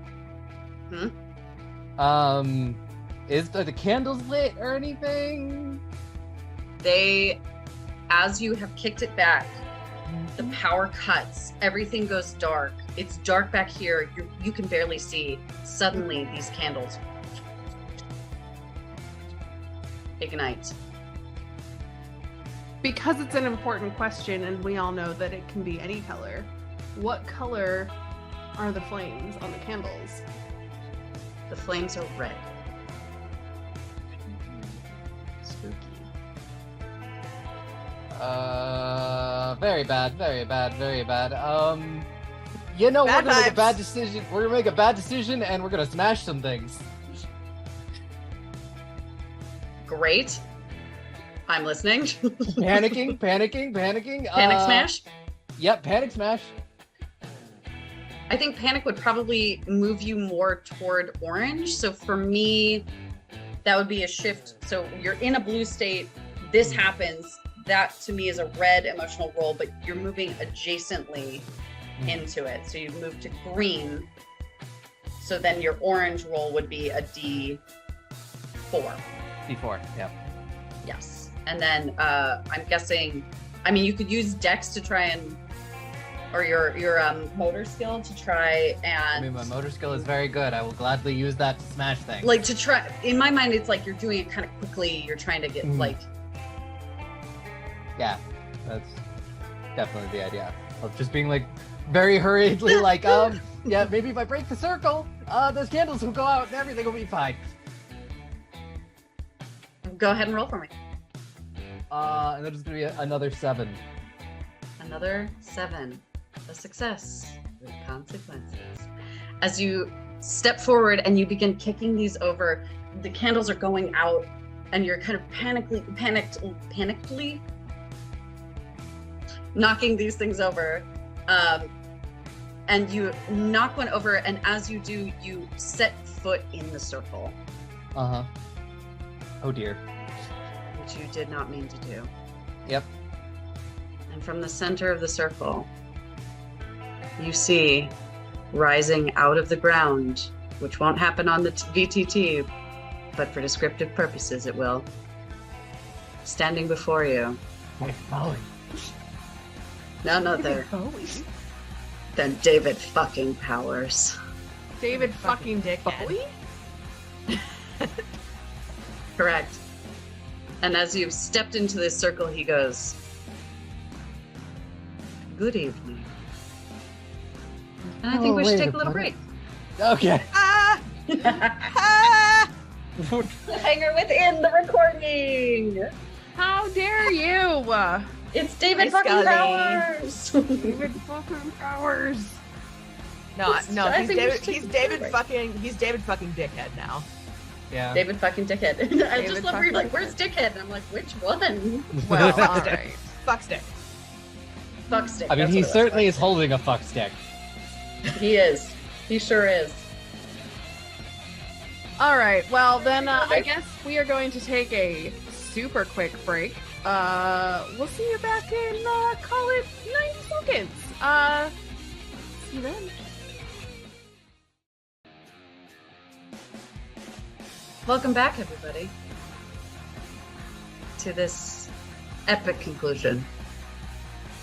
Are the candles lit or anything? As you have kicked it back, the power cuts. Everything goes dark. It's dark back here. You can barely see. Suddenly, these candles ignite. Because it's an important question, and we all know that it can be any color. What color are the flames on the candles? The flames are red. Spooky. Very bad, very bad, very bad. You know, Bad we're gonna make a vibes. bad decision. We're gonna make a bad decision, and we're gonna smash some things. Great. I'm listening. Panicking. Panic smash? Yep, panic smash. I think panic would probably move you more toward orange. So for me, that would be a shift. So you're in a blue state. This happens. That to me is a red emotional roll, but you're moving adjacently into it. So you move to green. So then your orange roll would be a D4. D4, yep. Yes. And then I'm guessing, I mean, you could use Dex to try and, or your motor skill to try and. I mean, my motor skill is very good. I will gladly use that to smash things. Like to try, in my mind, it's like you're doing it kind of quickly. You're trying to get like. Yeah, that's definitely the idea of just being like very hurriedly like, Yeah, maybe if I break the circle, those candles will go out and everything will be fine. Go ahead and roll for me. And there's gonna be another 7. Another 7. A success with consequences. As you step forward and you begin kicking these over, the candles are going out, and you're kind of panickedly knocking these things over. And you knock one over, and as you do, you set foot in the circle. Uh-huh. Oh dear. Which you did not mean to do. Yep. And from the center of the circle, you see rising out of the ground, which won't happen on the VTT, but for descriptive purposes it will. Standing before you. Bowie. None other than David fucking Powers. David Fucking fucking dickhead. Bowie? Correct. And as you've stepped into this circle, he goes, "Good evening." And I think we should wait take a a little minute. break. Okay. Ah! Ah! The hanger within the recording. How dare you? It's David Hi, fucking Scully. Powers. David fucking Powers. No, no, I he's think we David. should take He's a David break. fucking. He's David fucking dickhead now. Yeah. David fucking Dickhead. I David just love where you're like, fucking "Where's Dickhead?" And I'm like, "Which one?" Well, Fuck all stick. right. Fuck stick. Fuck stick. I mean, that's he what it was. certainly is holding a fuck stick. He is. He sure is. All right. Well, then I guess we are going to take a super quick break. We'll see you back in call it 90 seconds. See you then. Welcome back, everybody, to this epic conclusion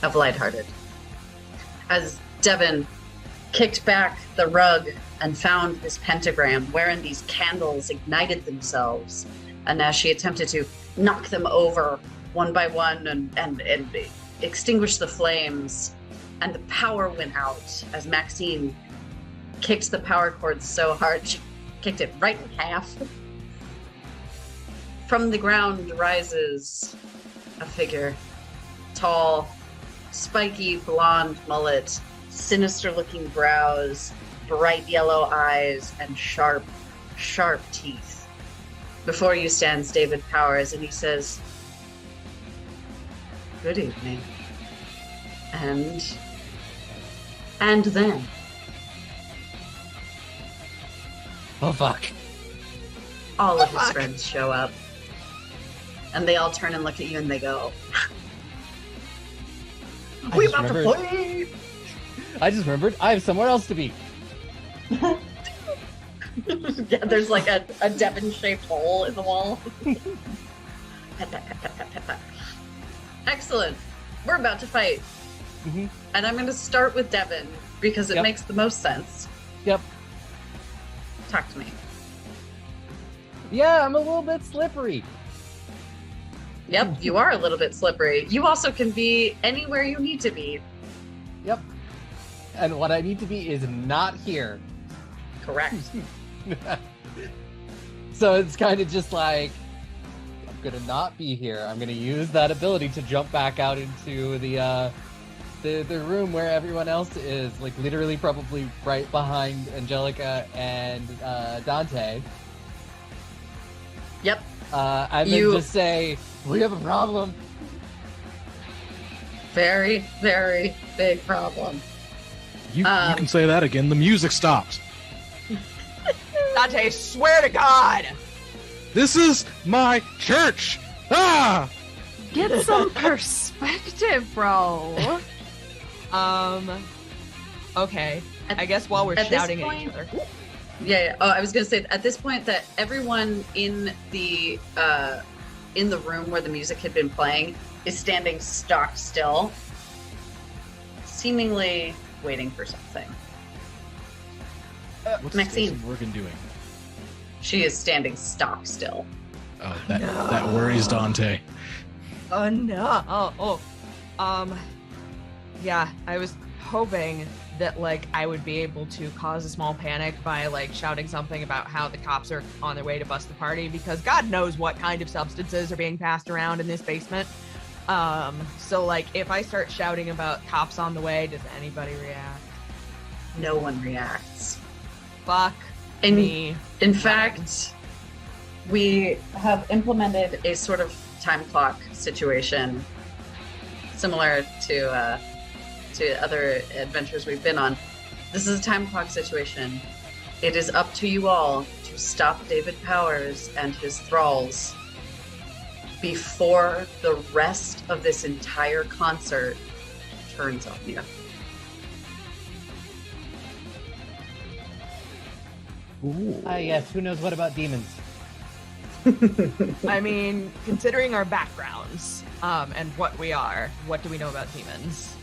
of Lighthearted. As Devin kicked back the rug and found this pentagram wherein these candles ignited themselves, and as she attempted to knock them over one by one and extinguish the flames, and the power went out as Maxine kicked the power cord so hard she kicked it right in half. From the ground rises a figure, tall, spiky blonde mullet, sinister-looking brows, bright yellow eyes, and sharp, sharp teeth. Before you stands David Powers, and he says, "Good evening." And then, Oh fuck. all of his fuck. friends show up. And they all turn and look at you and they go, I "We just about to remembered- play!" I just remembered I have somewhere else to be. Yeah, there's like a Devon-shaped hole in the wall. Pat, pat, pat, pat, pat, pat, pat. Excellent. We're about to fight. Mhm. And I'm going to start with Devon because it Yep. makes the most sense. Yep. Talk to me. Yeah, I'm a little bit slippery. Yep, you are a little bit slippery. You also can be anywhere you need to be. Yep. And what I need to be is not here. Correct. So it's kind of just like, I'm gonna not be here. I'm gonna use that ability to jump back out into the room where everyone else is, like literally probably right behind Angelica and Dante. Yep. And You- then just say, we have a problem. Very, very big problem. You can say that again. The music stops. Dante, swear to God. This is my church. Ah! Get some perspective, bro. Okay. At- I guess while we're at this shouting at point- each other. Yeah. Oh, I was going to say at this point that everyone in the room where the music had been playing is standing stock still, seemingly waiting for something. What's Maxine. Jason Morgan doing? She is standing stock still. Oh, that worries Dante. Oh no. Yeah, I was hoping that like I would be able to cause a small panic by like shouting something about how the cops are on their way to bust the party, because God knows what kind of substances are being passed around in this basement. So like if I start shouting about cops on the way, does anybody react? No one reacts. Fuck me. In fact, we have implemented a sort of time clock situation similar to other adventures we've been on. This is a time clock situation. It is up to you all to stop David Powers and his thralls before the rest of this entire concert turns on you. Ooh. Yes, who knows what about demons? I mean, considering our backgrounds, and what we are, what do we know about demons?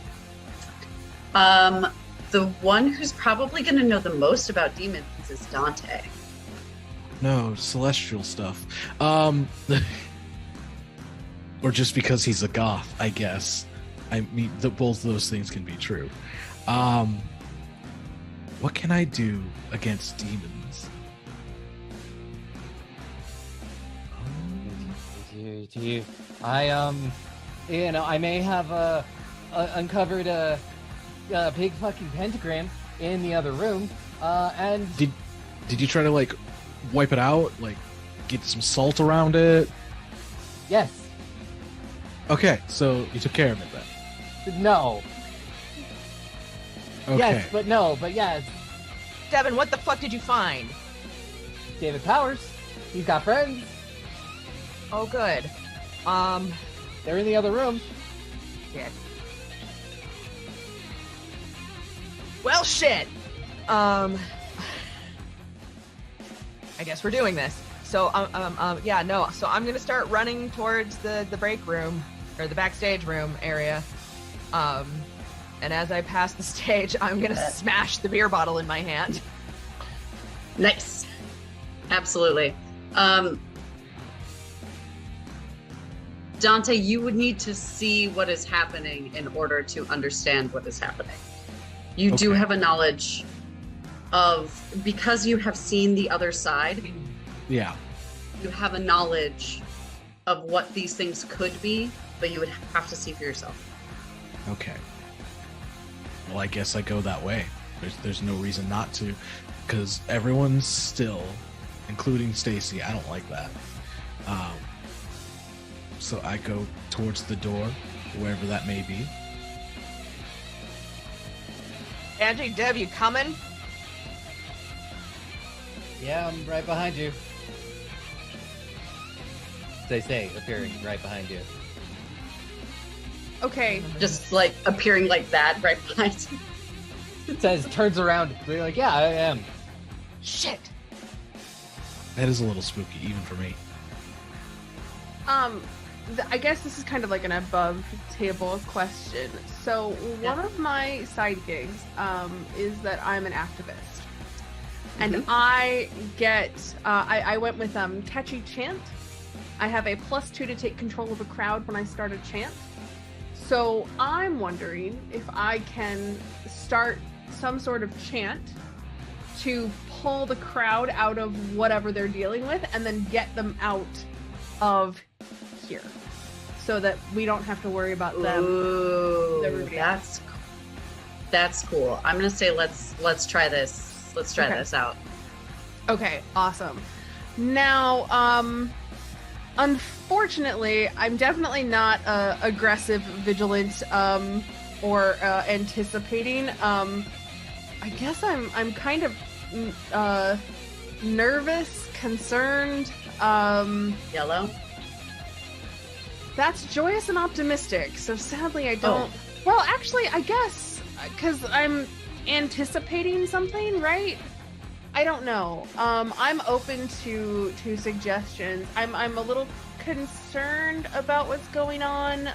The one who's probably going to know the most about demons is Dante. No, celestial stuff. Or just because he's a goth, I guess. I mean, both those things can be true. What can I do against demons? I may have uncovered a big fucking pentagram in the other room, and Did you try to like wipe it out, like get some salt around it? yes, Okay, so you took care of it then. no, Okay. yes, but no, but yes. Devin, what the fuck did you find? David Powers, he's got friends. Oh, good. They're in the other room. Shit. Well, shit. I guess we're doing this. So, yeah, no. So I'm gonna start running towards the break room or the backstage room area. And as I pass the stage, I'm gonna smash the beer bottle in my hand. Nice. Absolutely. Dante, you would need to see what is happening in order to understand what is happening. You do Okay. have a knowledge of, because you have seen the other side, Yeah. you have a knowledge of what these things could be, but you would have to see for yourself. Okay. Well, I guess I go that way. There's no reason not to, because everyone's still, including Stacy. I don't like that. So I go towards the door, wherever that may be. Angie, Dev, you coming? Yeah, I'm right behind you. They say, appearing right behind you. Okay. Just like appearing like that right behind you. It says, turns around. We're like, yeah, I am. Shit. That is a little spooky, even for me. I guess this is kind of like an above table question. So one of my side gigs is that I'm an activist, and I get I went with catchy chant. I have a +2 to take control of a crowd when I start a chant. So I'm wondering if I can start some sort of chant to pull the crowd out of whatever they're dealing with, and then get them out of here, so that we don't have to worry about them. Ooh, everybody that's cool. I'm gonna say let's try this. Let's try this out. Okay, awesome. Now, unfortunately, I'm definitely not aggressive, vigilant, or anticipating. I guess I'm kind of nervous, concerned. Yellow. That's joyous and optimistic. So sadly, I don't. Well, actually, I guess because I'm anticipating something, right? I don't know. I'm open to suggestions. I'm a little concerned about what's going on.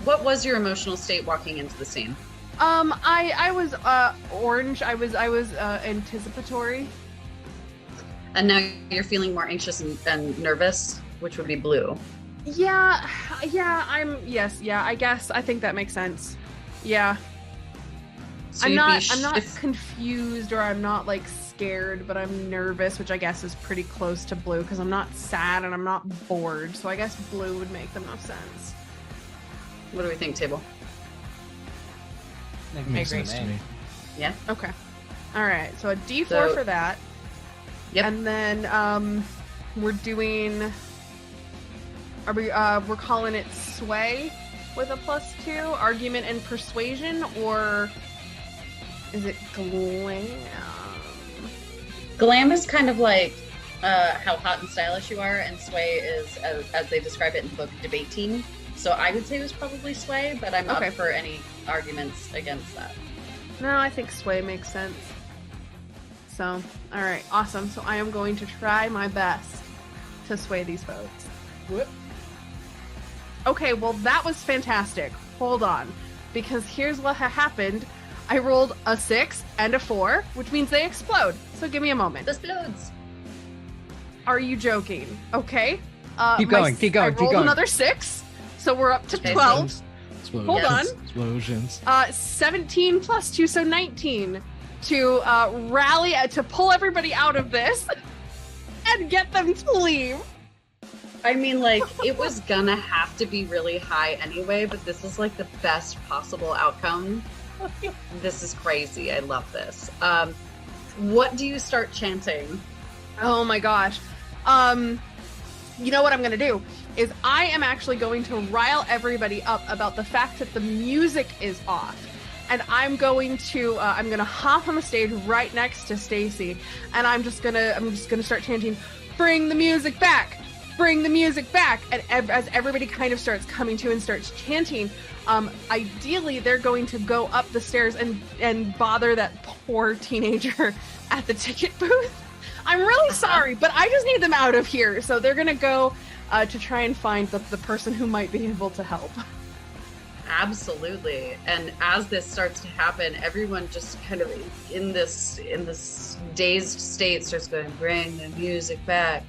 What was your emotional state walking into the scene? I was orange. I was anticipatory. And now you're feeling more anxious and nervous, which would be blue. Yeah, I guess. I think that makes sense. Yeah. So I'm you'd be not. sh- I'm not if- confused, or I'm not like scared, but I'm nervous, which I guess is pretty close to blue because I'm not sad and I'm not bored. So I guess blue would make the most sense. What do we think, table? Makes agree. sense to me. Yeah. Okay. All right. So a D4 So- for that. Yep. And then we're doing. Are we? We're calling it sway with a +2, argument and persuasion, or is it glam? Glam is kind of like how hot and stylish you are, and sway is, as they describe it in the book, debating. So I would say it was probably sway, but I'm Okay. up for any arguments against that. No, I think sway makes sense. So, all right, awesome. So I am going to try my best to sway these folks. Whoop. Okay, well that was fantastic. Hold on, because here's what happened. I rolled a 6 and a 4, which means they explode. So give me a moment. Explodes. Are you joking? Okay. Keep going, keep going, I keep rolled going. another 6, so we're up to Okay, so- 12. Explosions. Hold on. Explosions. 17 plus 2, so 19 to rally, to pull everybody out of this and get them to leave. I mean, like, it was gonna have to be really high anyway, but this is like the best possible outcome. This is crazy. I love this. What do you start chanting? Oh my gosh. You know what I'm gonna do is I am actually going to rile everybody up about the fact that the music is off. And I'm going to hop on the stage right next to Stacy, and I'm just gonna start chanting, "Bring the music back! Bring the music back!" And as everybody kind of starts coming to and starts chanting, ideally they're going to go up the stairs and bother that poor teenager at the ticket booth. I'm really sorry, but I just need them out of here. So they're gonna go to try and find the person who might be able to help. Absolutely. And as this starts to happen, everyone just kind of in this dazed state starts going, "Bring the music back,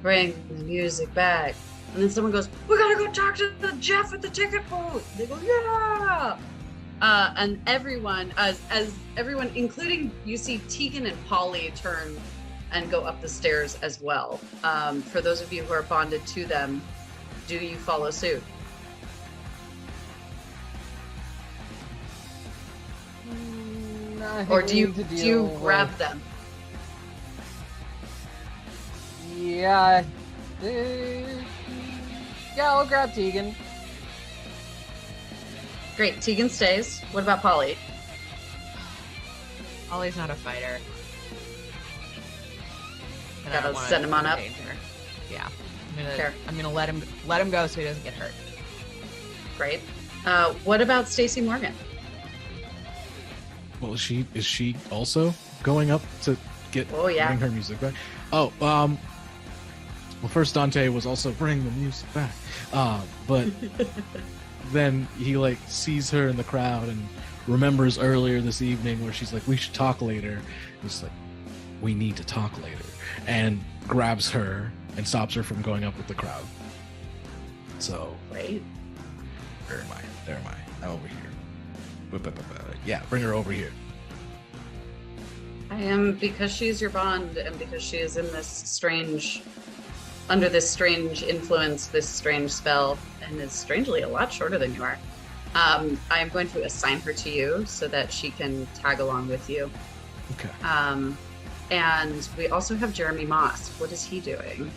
bring the music back." And then someone goes, "We gotta go talk to the Jeff at the ticket booth." They go, "Yeah." And everyone, as everyone, including, you see Tegan and Polly turn and go up the stairs as well. For those of you who are bonded to them, do you follow suit? Or do you grab them? Yeah. I'll grab Tegan. Great, Tegan stays. What about Polly? Ollie's not a fighter. And I Gotta don't wanna send him on put up. in danger. Yeah. Sure. I'm gonna let him go so he doesn't get hurt. Great. What about Stacey Morgan? Well, is she also going up to Oh, yeah. bring her music back? Oh, well, first Dante was also bring the music back, but then he like sees her in the crowd and remembers earlier this evening where she's like, "We should talk later." He's like, "We need to talk later," and grabs her and stops her from going up with the crowd. So Great. where am I? There am I. I'm over here. Yeah, bring her over here. I am, because she's your bond and because she is in under this strange influence, this strange spell, and is strangely a lot shorter than you are. I am going to assign her to you so that she can tag along with you. Okay. And we also have Jeremy Moss. What is he doing?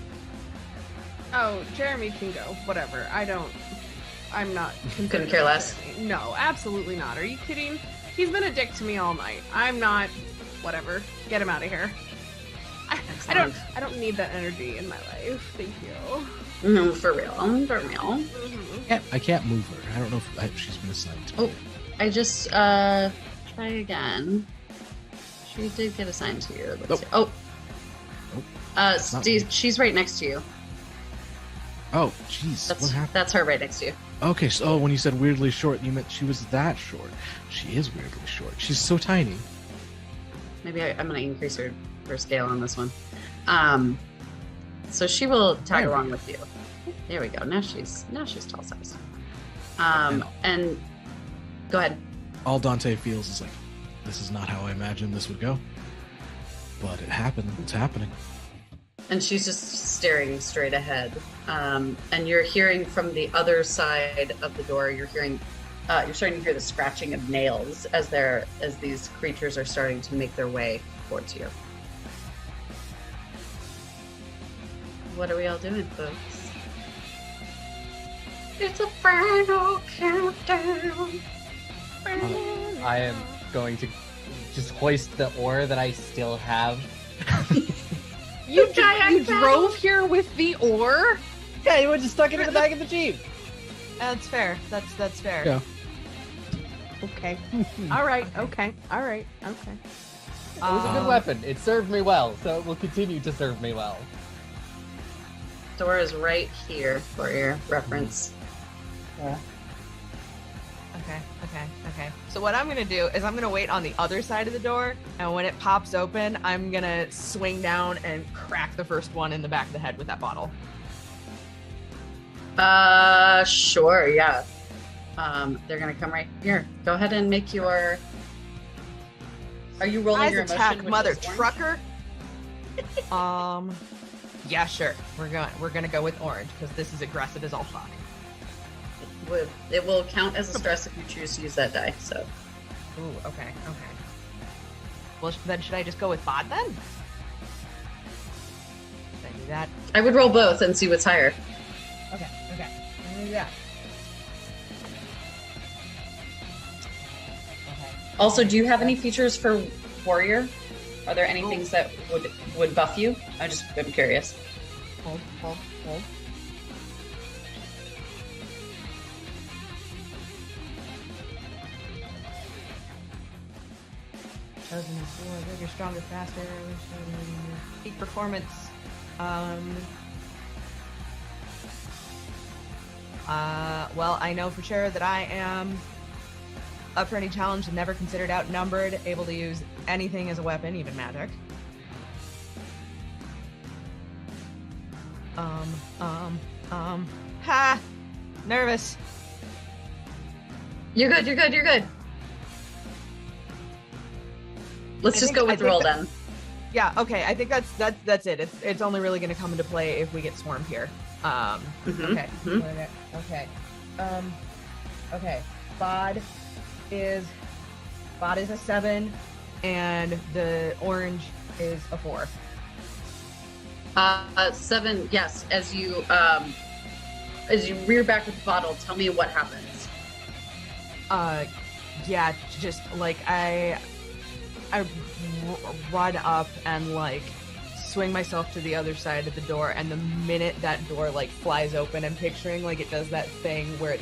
Oh, Jeremy can go. Whatever. I'm not. Couldn't care less. Jeremy. No, absolutely not. Are you kidding? He's been a dick to me all night. I'm not. Whatever. Get him out of here. I don't need that energy in my life. Thank you. No, for real. For real. Mhm. I can't move her. I don't know if she's been assigned to me. Oh, I just try again. She did get assigned to you. Let's Nope. see. Oh. Nope. That's not me. She's right next to you. Oh, jeez. What happened? That's her right next to you. Okay, so when you said weirdly short, you meant she was that short. She is weirdly short. She's so tiny. Maybe I'm going to increase her scale on this one. So she will tag along with you. There we go. Now she's tall size. And go ahead. All Dante feels is like this is not how I imagined this would go. But it happened. It's happening. And she's just staring straight ahead. And you're hearing from the other side of the door, you're starting to hear the scratching of nails as these creatures are starting to make their way towards you. What are we all doing, folks? It's a final countdown. I am going to just hoist the oar that I still have. You drove here with the oar? Yeah, you just stuck it in the back of the Jeep. That's fair. That's fair. Yeah. Okay. All right. Okay. It was a good weapon. It served me well, so it will continue to serve me well. Door is right here for your reference. Yeah. Okay. So what I'm gonna do is I'm gonna wait on the other side of the door, and when it pops open, I'm gonna swing down and crack the first one in the back of the head with that bottle. Sure, yeah. They're gonna come right here. Go ahead and make your. Are you rolling your emotion? Attack, which mother is orange? trucker. Yeah, sure. We're gonna go with orange because this is aggressive as all fuck. It will count as a stress if you choose to use that die. So. Ooh, okay. Well, then should I just go with bod then? Should I do that? I would roll both and see what's higher. Okay. I'm gonna do that. Okay. Also, do you have any features for warrior? Are there any things that would buff you? I'm curious. Hold. Chosen is more bigger, stronger, faster. Peak performance. Well, I know for sure that I am up for any challenge and never considered outnumbered, able to use anything as a weapon, even magic. Ha! Nervous. You're good. Let's just go with the roll then. Yeah, okay. I think that's it. It's only really going to come into play if we get swarmed here. Okay. Okay. Okay. Bod is a 7, and the orange is a 4. 7. Yes. As you rear back with the bottle, tell me what happens. Yeah, just like I run up and like swing myself to the other side of the door, and the minute that door like flies open, I'm picturing like it does that thing where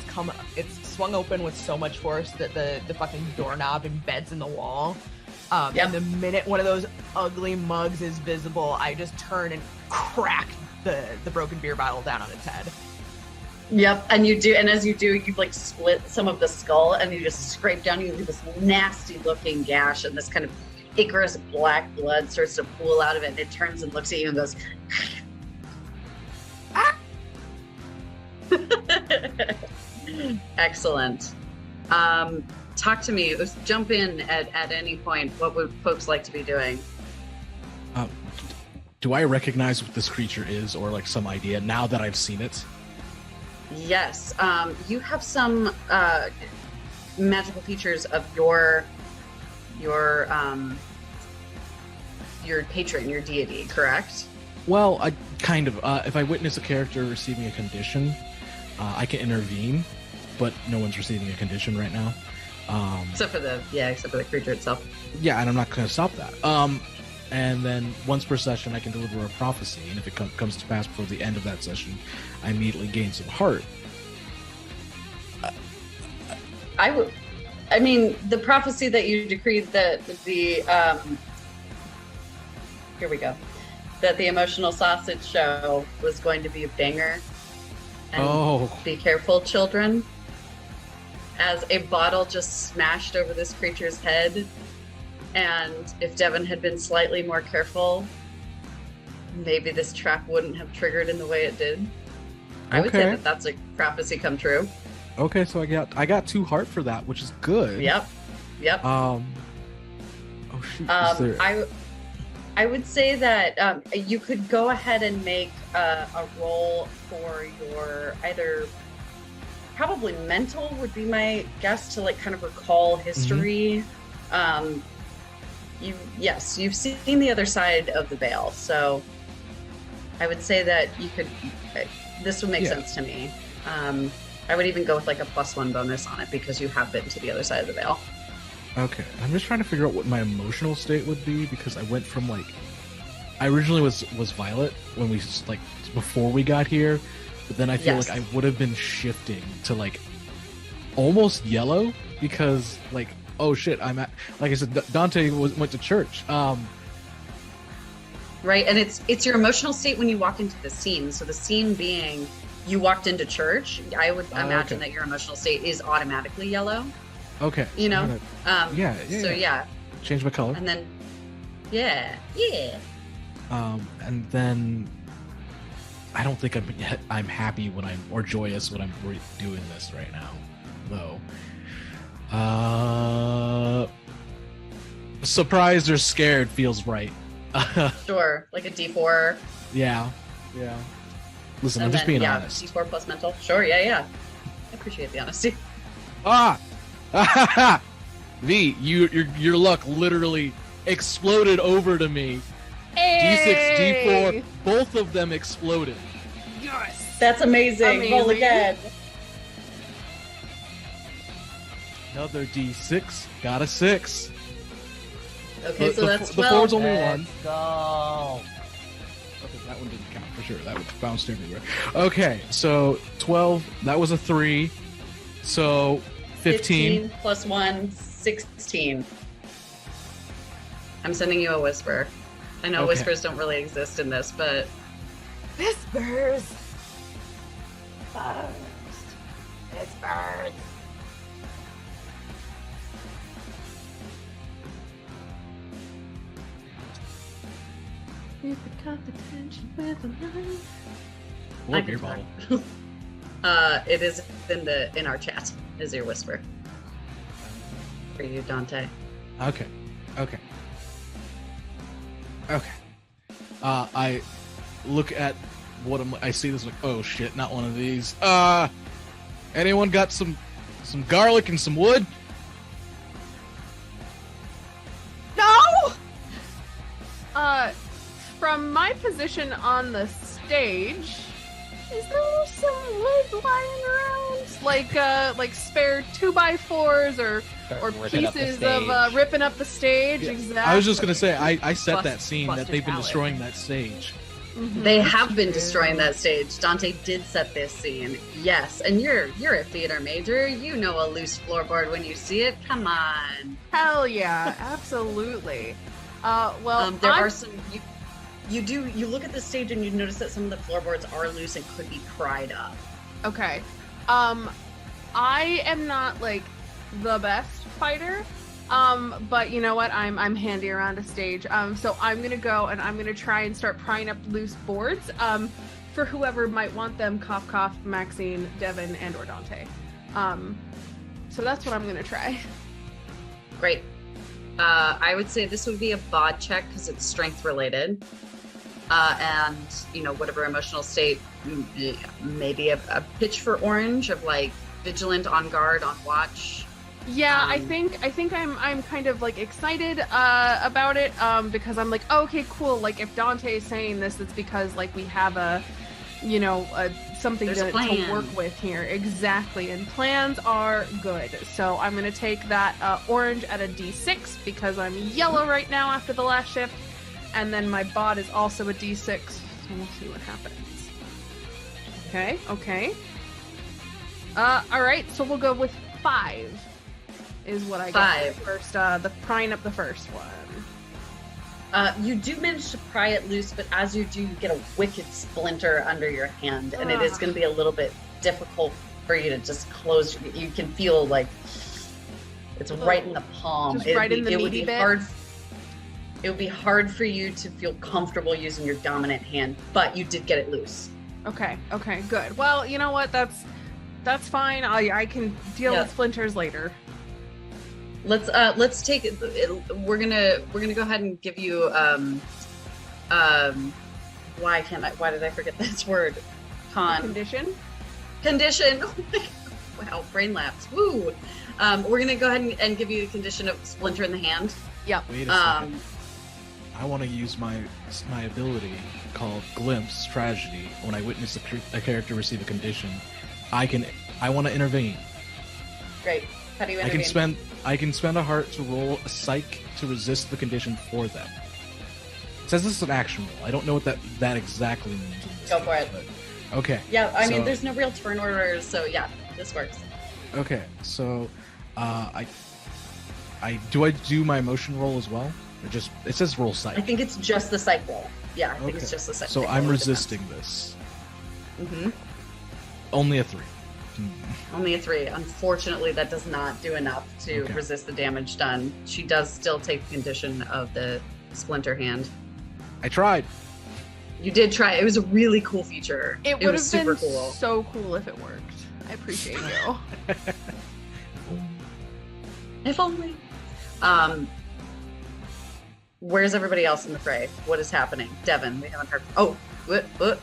it's swung open with so much force that the fucking doorknob embeds in the wall. Yep. And the minute one of those ugly mugs is visible, I just turn and crack the broken beer bottle down on its head. Yep, and you do, and as you do, you like split some of the skull, and you just scrape down. You leave this nasty-looking gash, and this kind of ichorous black blood starts to pool out of it. And it turns and looks at you and goes, "Ah!" Excellent. Talk to me. Let's jump in at any point. What would folks like to be doing? Do I recognize what this creature is, or like some idea now that I've seen it? Yes. You have some magical features of your patron, your deity, correct? Well, I kind of. If I witness a character receiving a condition, I can intervene, but no one's receiving a condition right now. Except for the creature itself. Yeah, and I'm not going to stop that. And then once per session, I can deliver a prophecy, and if it comes to pass before the end of that session, I immediately gain some heart. I mean, the prophecy that you decreed that here we go, that the emotional sausage show was going to be a banger. And be careful, children. As a bottle just smashed over this creature's head, and if Devin had been slightly more careful, maybe this trap wouldn't have triggered in the way it did. I would say that that's a prophecy come true. Okay, so I got 2 heart for that, which is good. Yep. Oh shoot! Is there... I would say that you could go ahead and make a roll for your either probably mental would be my guess to like kind of recall history. You've seen the other side of the veil, so I would say that you could. This would make sense to me. I would even go with like a +1 bonus on it because you have been to the other side of the veil. Okay, I'm just trying to figure out what my emotional state would be because I went from like I originally was Violet when we like before we got here, but then I feel like I would have been shifting to like almost yellow because like oh shit I'm at like I said Dante went to church. Right, and it's your emotional state when you walk into the scene. So the scene being you walked into church, I would imagine that your emotional state is automatically yellow. Okay. You know? So change my color. And then and then I don't think I'm happy when or joyous when I'm doing this right now, though. Surprised or scared feels right. Sure, like a D4. Yeah. Listen, I'm just being honest. D4 plus mental. Sure, yeah. I appreciate the honesty. V, your luck literally exploded over to me. Hey! D6, D4, both of them exploded. Yes! That's amazing. Roll again. Another D6, got a 6. Okay, so that's 12. The 4's only Let's 1. go. Okay, that one didn't count for sure. That one bounced everywhere. Okay, so 12, that was a 3. So 15 plus 1, 16. I'm sending you a whisper. I know whispers don't really exist in this, but... Whispers! Whispers! You could cut the tension with a knife. What beer bottle? It is in our chat. Is your whisper for you, Dante? Okay. I look at what I see this like, oh shit, not one of these. Anyone got some garlic and some wood? No! From my position on the stage, is there some wood lying around? Like spare 2x4s or pieces of ripping up the stage? Yeah. Exactly. I was just gonna say, I set that scene busted that they've been pallet. destroying that stage. Mhm. They have been destroying that stage. Dante did set this scene. Yes, and you're a theater major. You know a loose floorboard when you see it. Come on. Hell yeah, absolutely. There are some. You look at the stage and you notice that some of the floorboards are loose and could be pried up. Okay. I am not like the best fighter. But you know what? I'm handy around a stage. So I'm gonna go and I'm gonna try and start prying up loose boards. For whoever might want them, cough, Maxine, Devin, and or Dante. So that's what I'm gonna try. Great. I would say this would be a bod check because it's strength related. And whatever emotional state, maybe a pitch for orange of like vigilant, on guard, on watch. Yeah, I think I'm kind of like excited about it because I'm like, oh, okay, cool. Like if Dante is saying this, it's because like we have something to work with here. Exactly, and plans are good. So I'm gonna take that orange at a D6 because I'm yellow right now after the last shift, and then my bot is also a D6. So we'll see what happens. Okay. All right, so we'll go with 5. Is what I got first. The prying up the first one. You do manage to pry it loose, but as you do, you get a wicked splinter under your hand, and it is going to be a little bit difficult for you to just close. You can feel like it's right in the palm. Just right in the meaty bit. It would be hard for you to feel comfortable using your dominant hand, but you did get it loose. Okay, good. Well, you know what? That's fine. I can deal with splinters later. let's take it. We're gonna go ahead and give you why did I forget this word? Condition. Oh my God. Wow, brain lapse. Woo. We're gonna go ahead and give you the condition of splinter in the hand. Yep. Wait a second. I want to use my ability called Glimpse Tragedy. When I witness a character receive a condition, I want to intervene. Great. How do you intervene? I can spend a heart to roll a psych to resist the condition for them. It says this is an action roll. I don't know what that exactly means. Go for it. But, okay. Yeah, I mean, there's no real turn order, so yeah, this works. Okay, so I do my emotion roll as well? Or just it says roll psych. I think it's just the psych roll. Yeah, I think it's just the psych. So I'm resisting this. Mm-hmm. Only a 3. Only a 3. Unfortunately, that does not do enough to resist the damage done. She does still take the condition of the splinter hand. I tried. You did try. It was a really cool feature. It would was have super been cool. so cool if it worked. I appreciate you. If only. Where's everybody else in the fray? What is happening? Devin, we haven't heard. Oh, what? Oh,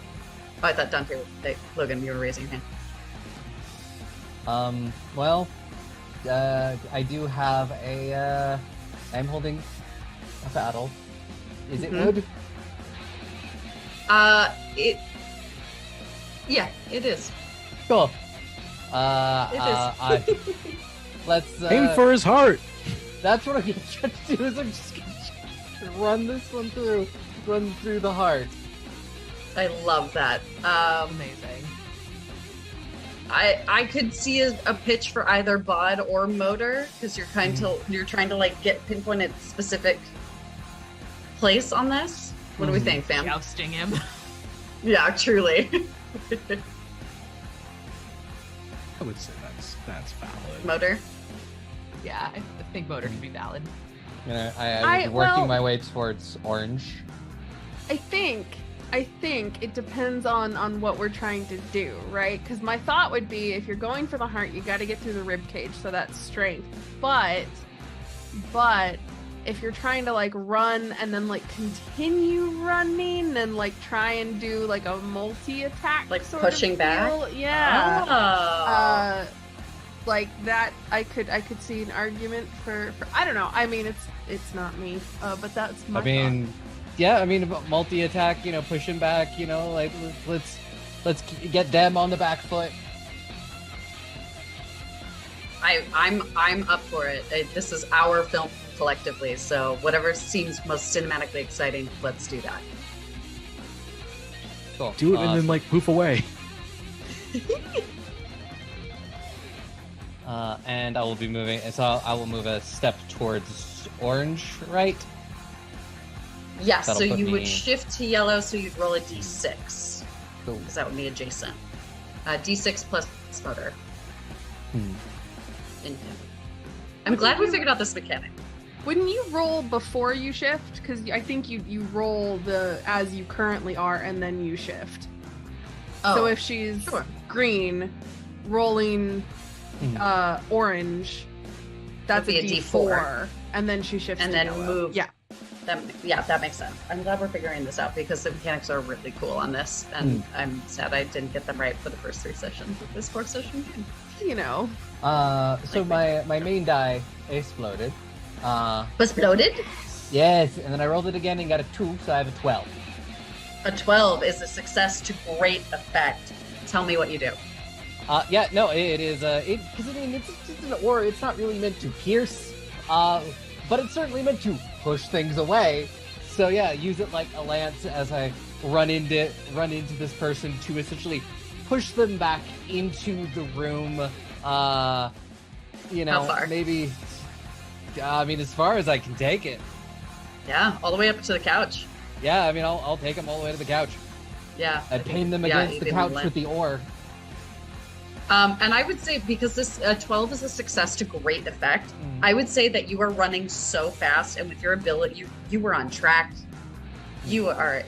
I thought Dante. Hey, Logan, you were raising your hand. Well, I do have a. I'm holding a paddle. Is it wood? Yeah, it is. Cool. It is. Let's aim for his heart. That's what I'm gonna try to do. Is I'm just gonna run this one through the heart. I love that. Amazing. I could see a pitch for either bod or motor because you're trying to like get pinpoint a specific place on this. What do we think, fam? Jousting him. Yeah, truly. I would say that's valid. Motor. Yeah, I think motor can be valid. I was working my way towards orange. I think it depends on what we're trying to do, right? Because my thought would be if you're going for the heart, you got to get through the rib cage, so that's strength. But if you're trying to like run and then like continue running and like try and do like a multi-attack, like sort pushing of back. feel, yeah. Oh. Like that, I could see an argument for I don't know. I mean, it's not me, but that's my. Multi-attack, pushing back, like let's get them on the back foot. I'm up for it. This is our film collectively, so whatever seems most cinematically exciting, let's do that. Cool. Do it and then like poof away. And I will be moving, so I will move a step towards orange, right? Yes, That'll so put you me- would shift to yellow, so you'd roll a d6. Cool. Because that would be adjacent. D6 plus motor. I'm glad we figured out this mechanic. Wouldn't you roll before you shift? Because I think you roll as you currently are and then you shift. Oh, So if she's sure. green, rolling orange, that's Would a be a D4, and then she shifts And to then yellow. move. Yeah. That makes sense. I'm glad we're figuring this out because the mechanics are really cool on this, and I'm sad I didn't get them right for the first 3 sessions of this 4th session game. So my main die exploded. Exploded? Yes, and then I rolled it again and got a 2, so I have a 12. A 12 is a success to great effect. Tell me what you do. It is because it's just an aura. It's not really meant to pierce, but it's certainly meant to push things away. So yeah, use it like a lance as I run into this person to essentially push them back into the room. How far? Maybe. As far as I can take it. Yeah, all the way up to the couch. Yeah, I'll take them all the way to the couch. Yeah. I pin them against the couch with the oar. And I would say because this 12 is a success to great effect, I would say that you are running so fast, and with your ability, you were on track. You're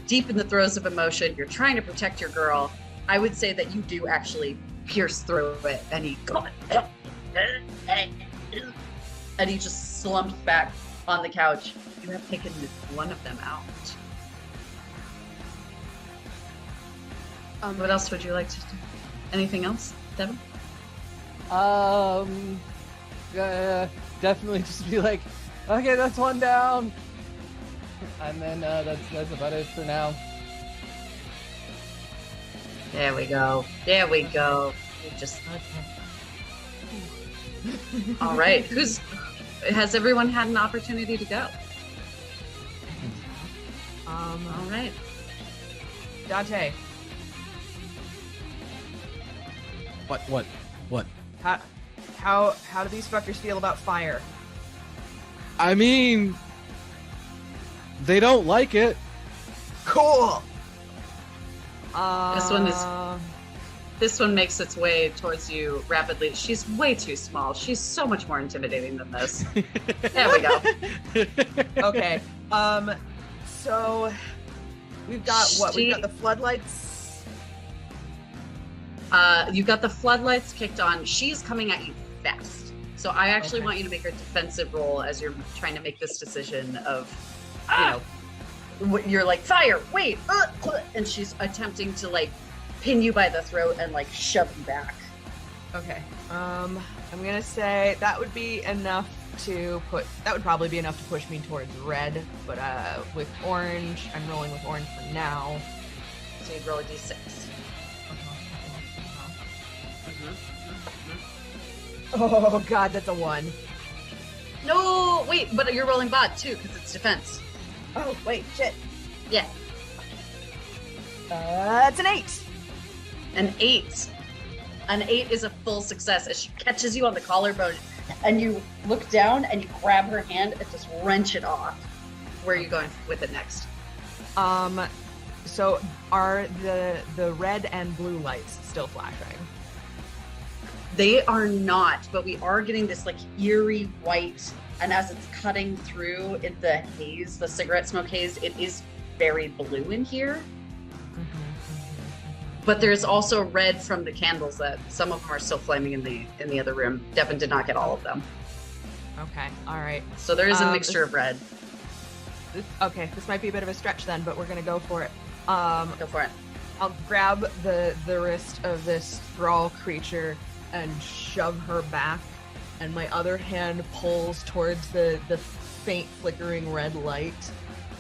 deep in the throes of emotion. You're trying to protect your girl. I would say that you do actually pierce through it, and and he just slumps back on the couch. You have taken one of them out. What else would you like to do? Anything else, Devin? Definitely just be like, okay, that's one down. And then that's about it for now. There we go. There we go. We just. All right. Has everyone had an opportunity to go? All right. Dante, What? how do these fuckers feel about fire? I mean, they don't like it. Cool. This one makes its way towards you rapidly. She's way too small. She's so much more intimidating than this. There we go. Okay. So we've got what? We've got the floodlights. You've got the floodlights kicked on. She's coming at you fast. So I actually Okay. want you to make a defensive roll as you're trying to make this decision of, you're like, fire, wait, and she's attempting to like pin you by the throat and like shove you back. Okay. I'm gonna say that would be enough to probably be enough to push me towards red, but with orange, I'm rolling with orange for now. So you'd roll a d6. Oh god, that's a 1. No, wait, but you're rolling bot too because it's defense. Oh wait, shit. Yeah, It's an 8. an 8. An 8 is a full success as she catches you on the collarbone, and you look down and you grab her hand and just wrench it off. Where are you going with it next? So are the red and blue lights still flashing? They are not, but we are getting this like eerie white, and as it's cutting through in the haze, the cigarette smoke haze, it is very blue in here. But there's also red from the candles that some of them are still flaming in the other room. Devin did not get all of them. Okay, all right. So there is a mixture of red. This might be a bit of a stretch then, but we're gonna go for it. Go for it. I'll grab the wrist of this thrall creature and shove her back, and my other hand pulls towards the faint flickering red light,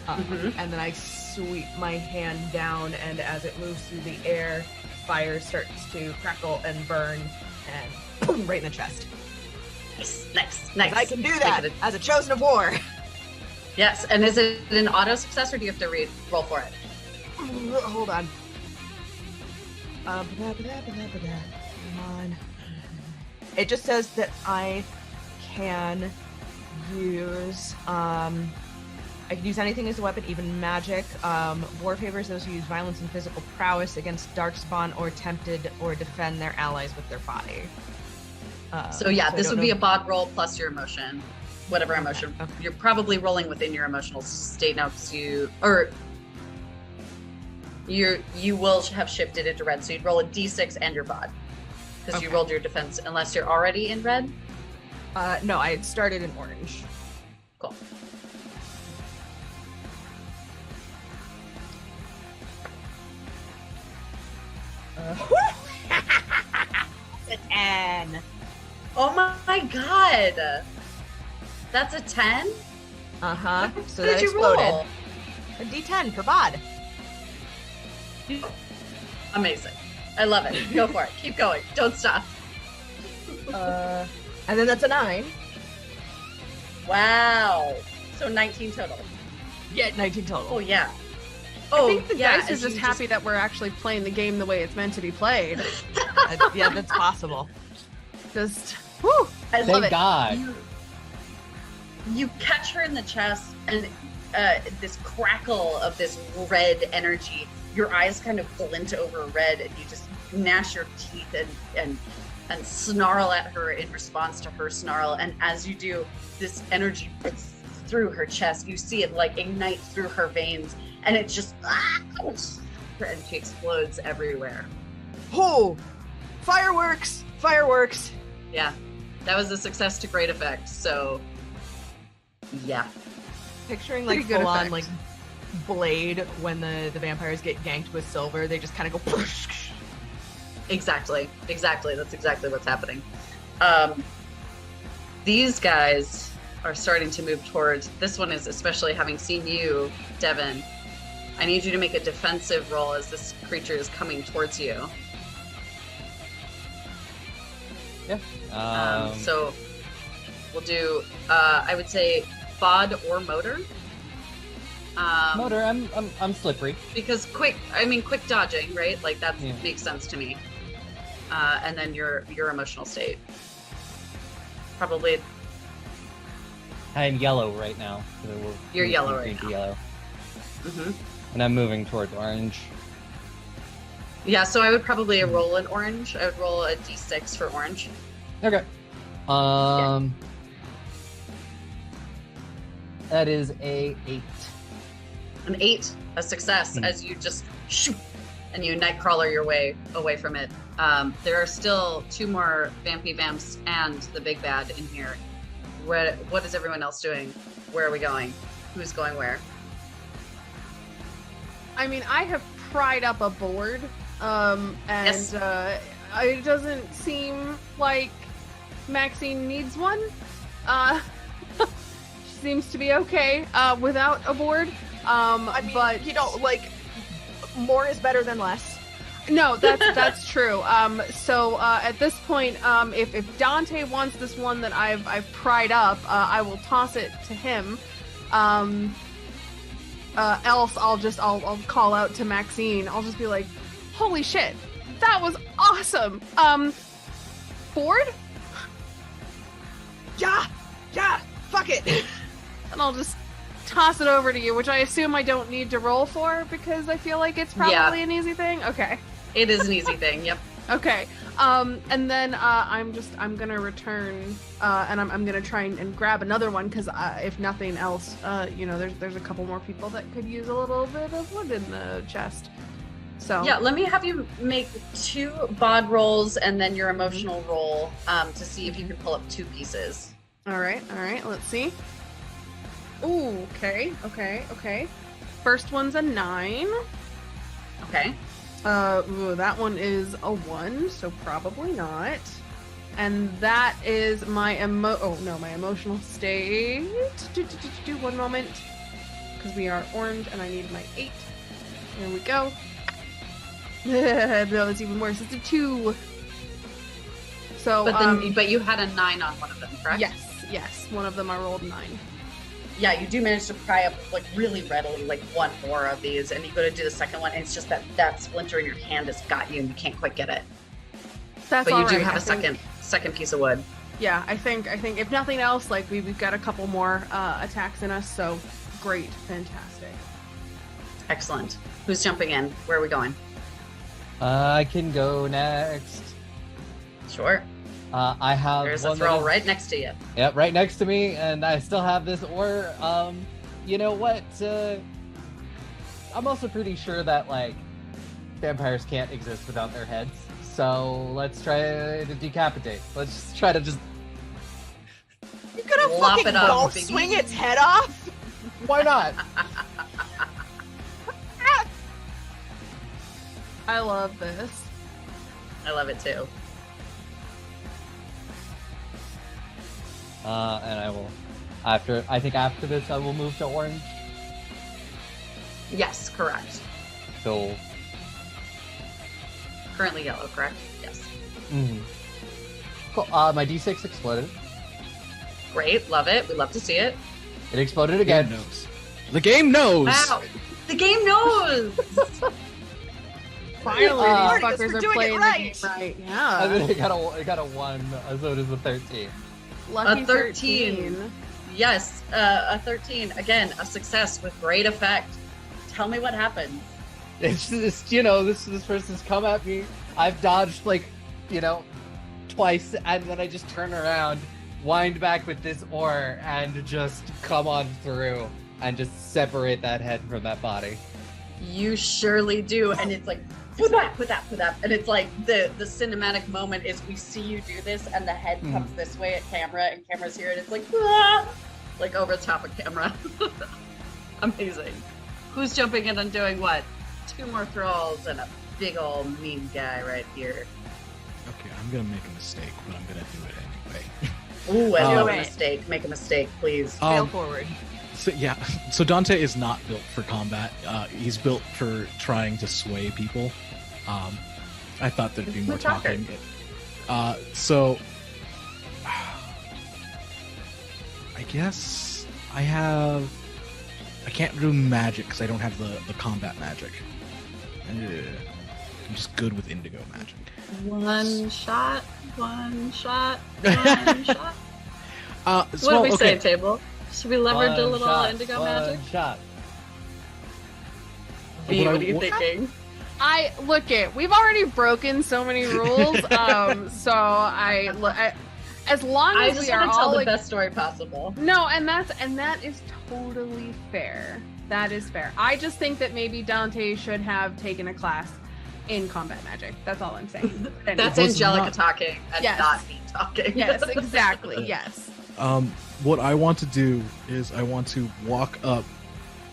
and then I sweep my hand down, and as it moves through the air, fire starts to crackle and burn, and boom, right in the chest. Nice. I can do that as a chosen of war. Yes, and is it an auto success or do you have to roll for it? Hold on. Come on. It just says that I can use I can use anything as a weapon, even magic. War favors those who use violence and physical prowess against darkspawn or tempted or defend their allies with their body. So this would be a bod roll plus your emotion, whatever emotion. Okay. You're probably rolling within your emotional state now because you will have shifted into red. So you'd roll a d6 and your bod because you rolled your defense unless you're already in red. No, I had started in orange. Cool. It's a 10. Oh my god, that's a 10. So What that did you exploded. roll? A D10 for bod. Amazing. I love it. Go for it. Keep going. Don't stop. And then that's a 9. Wow. So 19 total. Yeah, 19 total. Oh yeah. I think the yeah, dice is as just you happy that we're actually playing the game the way it's meant to be played. Yeah, that's possible. Just, whew, I love Thank it. God. You catch her in the chest, and this crackle of this red energy. Your eyes kind of glint over red, and you just gnash your teeth and snarl at her in response to her snarl. And as you do, this energy puts through her chest. You see it like ignite through her veins, and it just and she explodes everywhere. Oh, fireworks! Fireworks! Yeah, that was a success to great effect. So Yeah. Picturing Pretty like good full on effect. like blade when the vampires get ganked with silver, they just kind of go. Exactly. That's exactly what's happening. These guys are starting to move towards. This one is especially having seen you, Devin. I need you to make a defensive roll as this creature is coming towards you. Yeah. So we'll do. I would say bod or motor. Motor, I'm slippery. Because quick dodging, right? Like that Yeah. makes sense to me. And then your emotional state. Probably I'm yellow right now. So You're moving yellow from right green to now. Yellow, mhm. and I'm moving towards orange. Yeah, so I would probably roll an orange. I would roll a d6 for orange. Okay. That is a 8. An 8, a success, as you just shoot and you nightcrawler your way away from it. There are still 2 more Vampy Vamps and the big bad in here. What is everyone else doing? Where are we going? Who's going where? I mean, I have pried up a board, and Yes. It doesn't seem like Maxine needs one. She seems to be okay without a board. I mean, but you know, like more is better than less. no, that's true. So at this point, if Dante wants this one that I've pried up, I will toss it to him. Else I'll call out to Maxine. I'll just be like, "Holy shit, that was awesome!" Board? Yeah, fuck it. And I'll just toss it over to you, which I assume I don't need to roll for because I feel like it's probably an easy thing. Okay. It is an easy thing. Yep. Okay. And then I'm gonna return, and I'm gonna try and grab another one because if nothing else, there's a couple more people that could use a little bit of wood in the chest. So Yeah, let me have you make 2 bod rolls and then your emotional roll to see if you can pull up 2 pieces. All right. Let's see. Ooh. Okay. First one's a 9. Okay. That one is a 1, so probably not. And that is my my emotional state. Do 1 moment. Because we are orange and I need my 8. There we go. No, it's even worse. It's a 2. So But you had a 9 on one of them, correct? Yes. One of them I rolled 9. Yeah, you do manage to pry up like really readily like 1 more of these, and you go to do the second one, and it's just that splinter in your hand has got you, and you can't quite get it. That's But you all do right. have I a think- second piece of wood. Yeah, I think if nothing else, like we've got a couple more attacks in us, so great, fantastic. Excellent. Who's jumping in? Where are we going? I can go next. Sure. I have There's a one that throw is- right next to you. Yep, right next to me, and I still have this ore. You know what? I'm also pretty sure that like vampires can't exist without their heads. So let's try to decapitate. Let's just try to just. You could have Lop fucking it up, golf baby. swing its head off. Why not? I love this. I love it too. And I will. After this, I will move to orange. Yes, correct. So. Currently yellow, correct? Yes. Cool. My D6 exploded. Great, love it. We love to see it. It exploded The game again. knows. The game knows. Wow. The game knows. Finally, Marcus, these fuckers we're are doing it playing right. the game right. And Yeah. then it got a 1, so it is a 13. Lucky A 13. Yes, a 13. Again, a success with great effect. Tell me what happened. It's just, this person's come at me. I've dodged, twice, and then I just turn around, wind back with this ore, and just come on through and just separate that head from that body. You surely do. And it's like, put that. And it's like the cinematic moment is we see you do this, and the head comes this way at camera, and camera's here, and it's like, ah! like over the top of camera. Amazing. Who's jumping in and doing what? 2 more thralls and a big old mean guy right here. Okay, I'm gonna make a mistake, but I'm gonna do it anyway. Ooh, I love a it. mistake. Make a mistake, please. Fail forward. So yeah, so Dante is not built for combat. He's built for trying to sway people. I thought there'd be He's more a talker. talking. So I guess I can't do magic because I don't have the combat magic. I'm just good with indigo magic. One shot. So what do we say, table? Should we leverage a little indigo magic? Shot. V, what are you What- thinking? We've already broken so many rules. As long I as just we are want to tell all the like, best story possible. no, and that is totally fair. That is fair. I just think that maybe Dante should have taken a class in combat magic. That's all I'm saying. But That's It was Angelica not- talking and Yes. not me talking. yes, exactly. Yes. What I want to do is I want to walk up,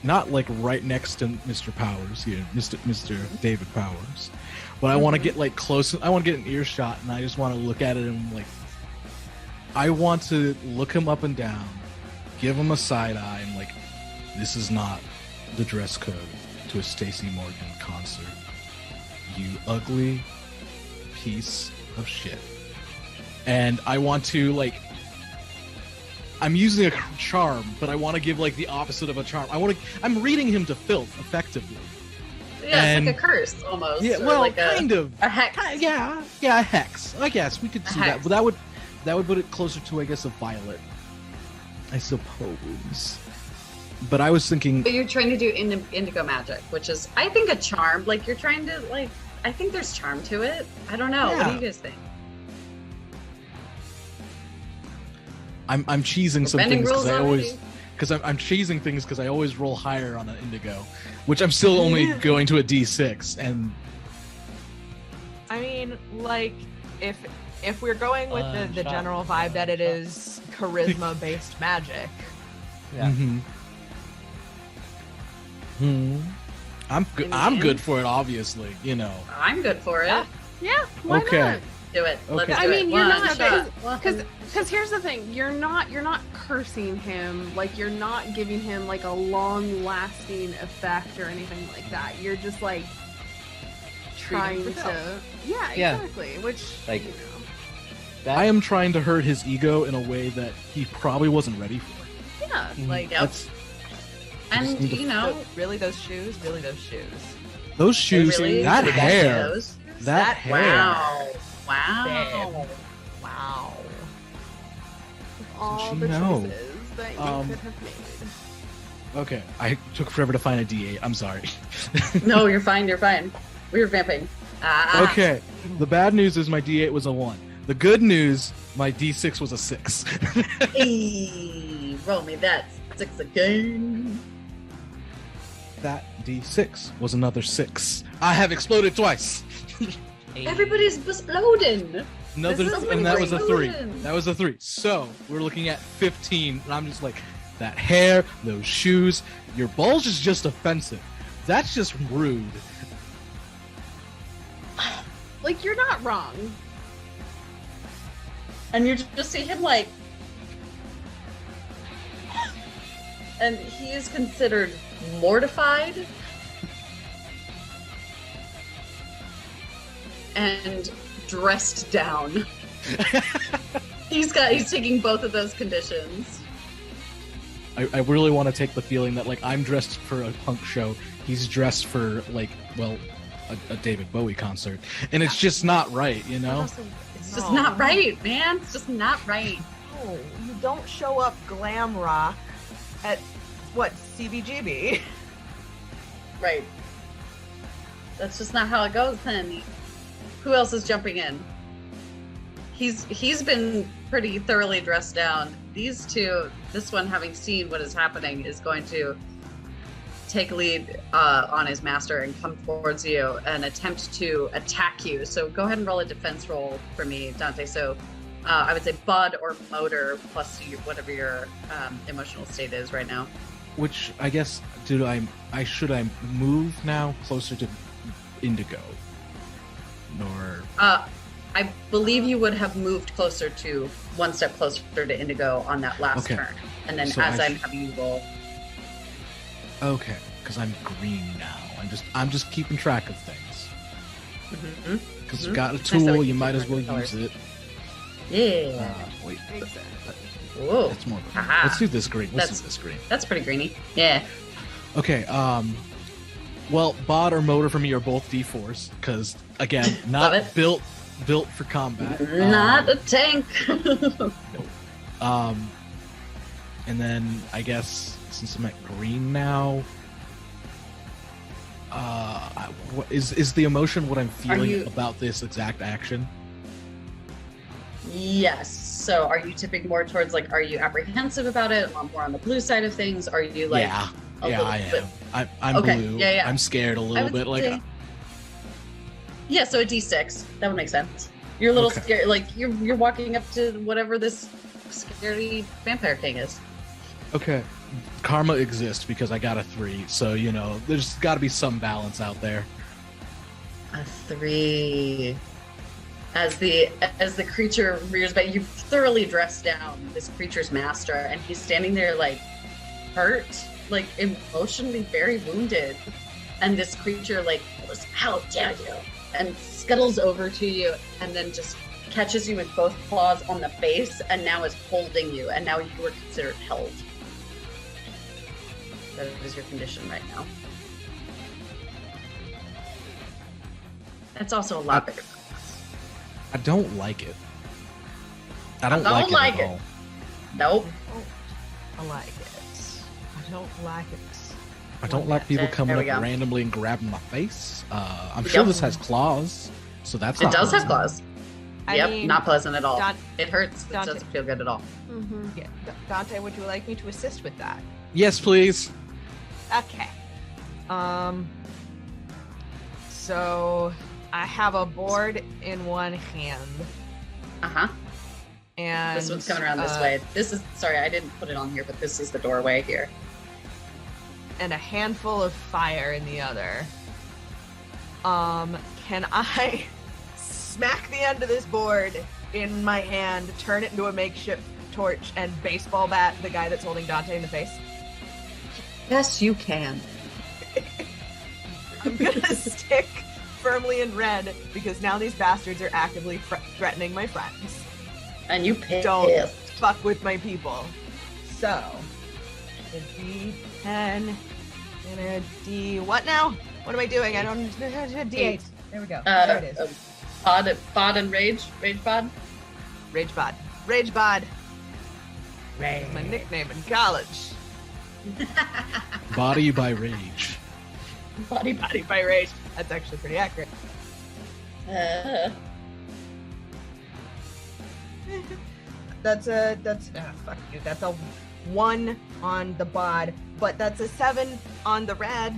not like right next to Mr. Powers here, Mr. David Powers, but I want to get like close. I want to get an earshot, and I just want to look at it and like, I want to look him up and down, give him a side eye, and like, this is not the dress code to a Stacey Morgan concert. You ugly piece of shit. And I want to like, I'm using a charm, but I want to give like the opposite of a charm. I'm reading him to filth effectively. Yeah, And- it's like a curse almost. Yeah, or well, like kind of. a hex. Yeah, a hex. I guess we could see that. hex. But that would put it closer to, I guess, a violet. I suppose. But I was thinking, But you're trying to do indigo magic, which is, I think, a charm. Like, you're trying to, like, I think there's charm to it. I don't know. What do Yeah. you guys think? I'm cheesing We're some bending things because rules I always already. because I'm cheesing things because I always roll higher on an indigo, which I'm still only going to a D6, and I mean, like, if we're going with the Shot. general vibe that it is charisma based magic, Yeah. I'm good. I'm good for it, obviously. You know. I'm good for it. Yeah. Yeah. Why Okay. not? Do it. Okay. Let's I do mean, it. you're One not shot. because here's the thing. You're not cursing him. Like, you're not giving him like a long lasting effect or anything like that. You're just like trying for to filth. yeah, Yeah. exactly. Which Like- you know. That, I am trying to hurt his ego in a way that he probably wasn't ready for. Yeah. like, Yep. That's- And, need to- you know, really those shoes, those shoes, really? that Did hair, those? that hair. Wow. Wow. wow. All she the know? choices that you Um, could have made. Okay, I took forever to find a D8. I'm sorry. No, you're fine. You're fine. We were vamping. Okay, the bad news is my D8 was a 1. The good news, my D6 was a 6. Hey, roll me that 6 again. That D6 was another 6. I have exploded twice. Everybody's exploding. Another, This is and that was a 3. exploding. That was a 3. So we're looking at 15, and I'm just like, that hair, those shoes, your bulge is just offensive. That's just rude. Like, you're not wrong. And you just see him like, and he is considered mortified and dressed down. He's taking both of those conditions. I really want to take the feeling that like I'm dressed for a punk show, he's dressed for like, well, a David Bowie concert, and it's just not right, you know. It's just not right, man. It's just not right. No, you don't show up glam rock at what CBGB. Right. That's just not how it goes, then. Who else is jumping in? He's been pretty thoroughly dressed down. These two, this one having seen what is happening, is going to take lead on his master and come towards you and attempt to attack you. So go ahead and roll a defense roll for me, Dante. So I would say bud or motor plus whatever your emotional state is right now. Which I guess should I move now closer to Indigo? Or I believe you would have moved closer to one step closer to Indigo on that last turn, and then So as I'm having you roll. Okay, because I'm green now. I'm just keeping track of things. Because you got a Nice that we tool, keep you might as track well of use it. Yeah. Wait, Whoa. that's more. Haha. Let's do this green. Let's do this green. That's pretty greeny. Yeah. Okay. Well, bod or motor for me are both D4s because again, not Love it. built for combat. Not a tank. And then I guess since I'm at green now, is the emotion what I'm feeling about this exact action? Yes. So are you tipping more towards like, are you apprehensive about it? More on the blue side of things? Are you like, yeah, I am. bit... I'm okay. blue. Yeah. I'm scared a little bit. Like, yeah. So a D6. That would make sense. You're a little Okay. scared. Like you're walking up to whatever this scary vampire king is. okay, karma exists because I got a 3. So there's got to be some balance out there. A 3. As the creature rears back, you've thoroughly dressed down this creature's master, and he's standing there like hurt, like emotionally very wounded. And this creature like goes, "How dare you!" and scuttles over to you, and then just catches you with both claws on the face, and now is holding you, and now you are considered held. That is your condition right now. It's also a lot bigger. I don't like it. I don't don't like like it it. at all. Nope. I like it. I don't like it. I don't like people There coming we up go. randomly and grabbing my face. I'm sure this has claws, so that's It not does have pleasant. claws. I Yep, mean, not pleasant at all. Don- It hurts. It Dante- doesn't feel good at all. Yeah, Dante, would you like me to assist with that? Yes, please. Okay. So I have a board in one hand, Uh-huh. and This one's coming around this way. This is, sorry, I didn't put it on here, but this is the doorway here. and a handful of fire in the other. Can I smack the end of this board in my hand, turn it into a makeshift torch, and baseball bat the guy that's holding Dante in the face? Yes, you can. I'm gonna stick firmly in red because now these bastards are actively threatening my friends. And you pissed. Don't fuck with my people. So, a D10 and a D. What now? What am I doing? I don't. D8. There we go. There it is. Bod and rage? Rage bod? Rage bod. Rage bod. My nickname in college. Body by rage. Body by rage. That's actually pretty accurate. That's fuck you. That's a 1 on the bod, but that's a 7 on the red.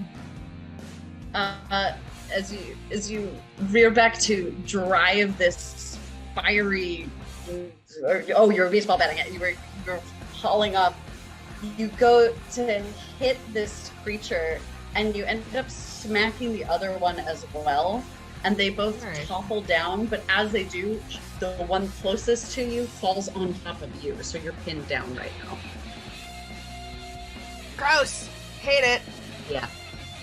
As you rear back to drive this fiery, you're baseball batting it. You're hauling up. You go to hit this creature, and you end up smacking the other one as well. And they both Alright. topple down, but as they do, the one closest to you falls on top of you, so you're pinned down right now. Gross. Hate it. Yeah,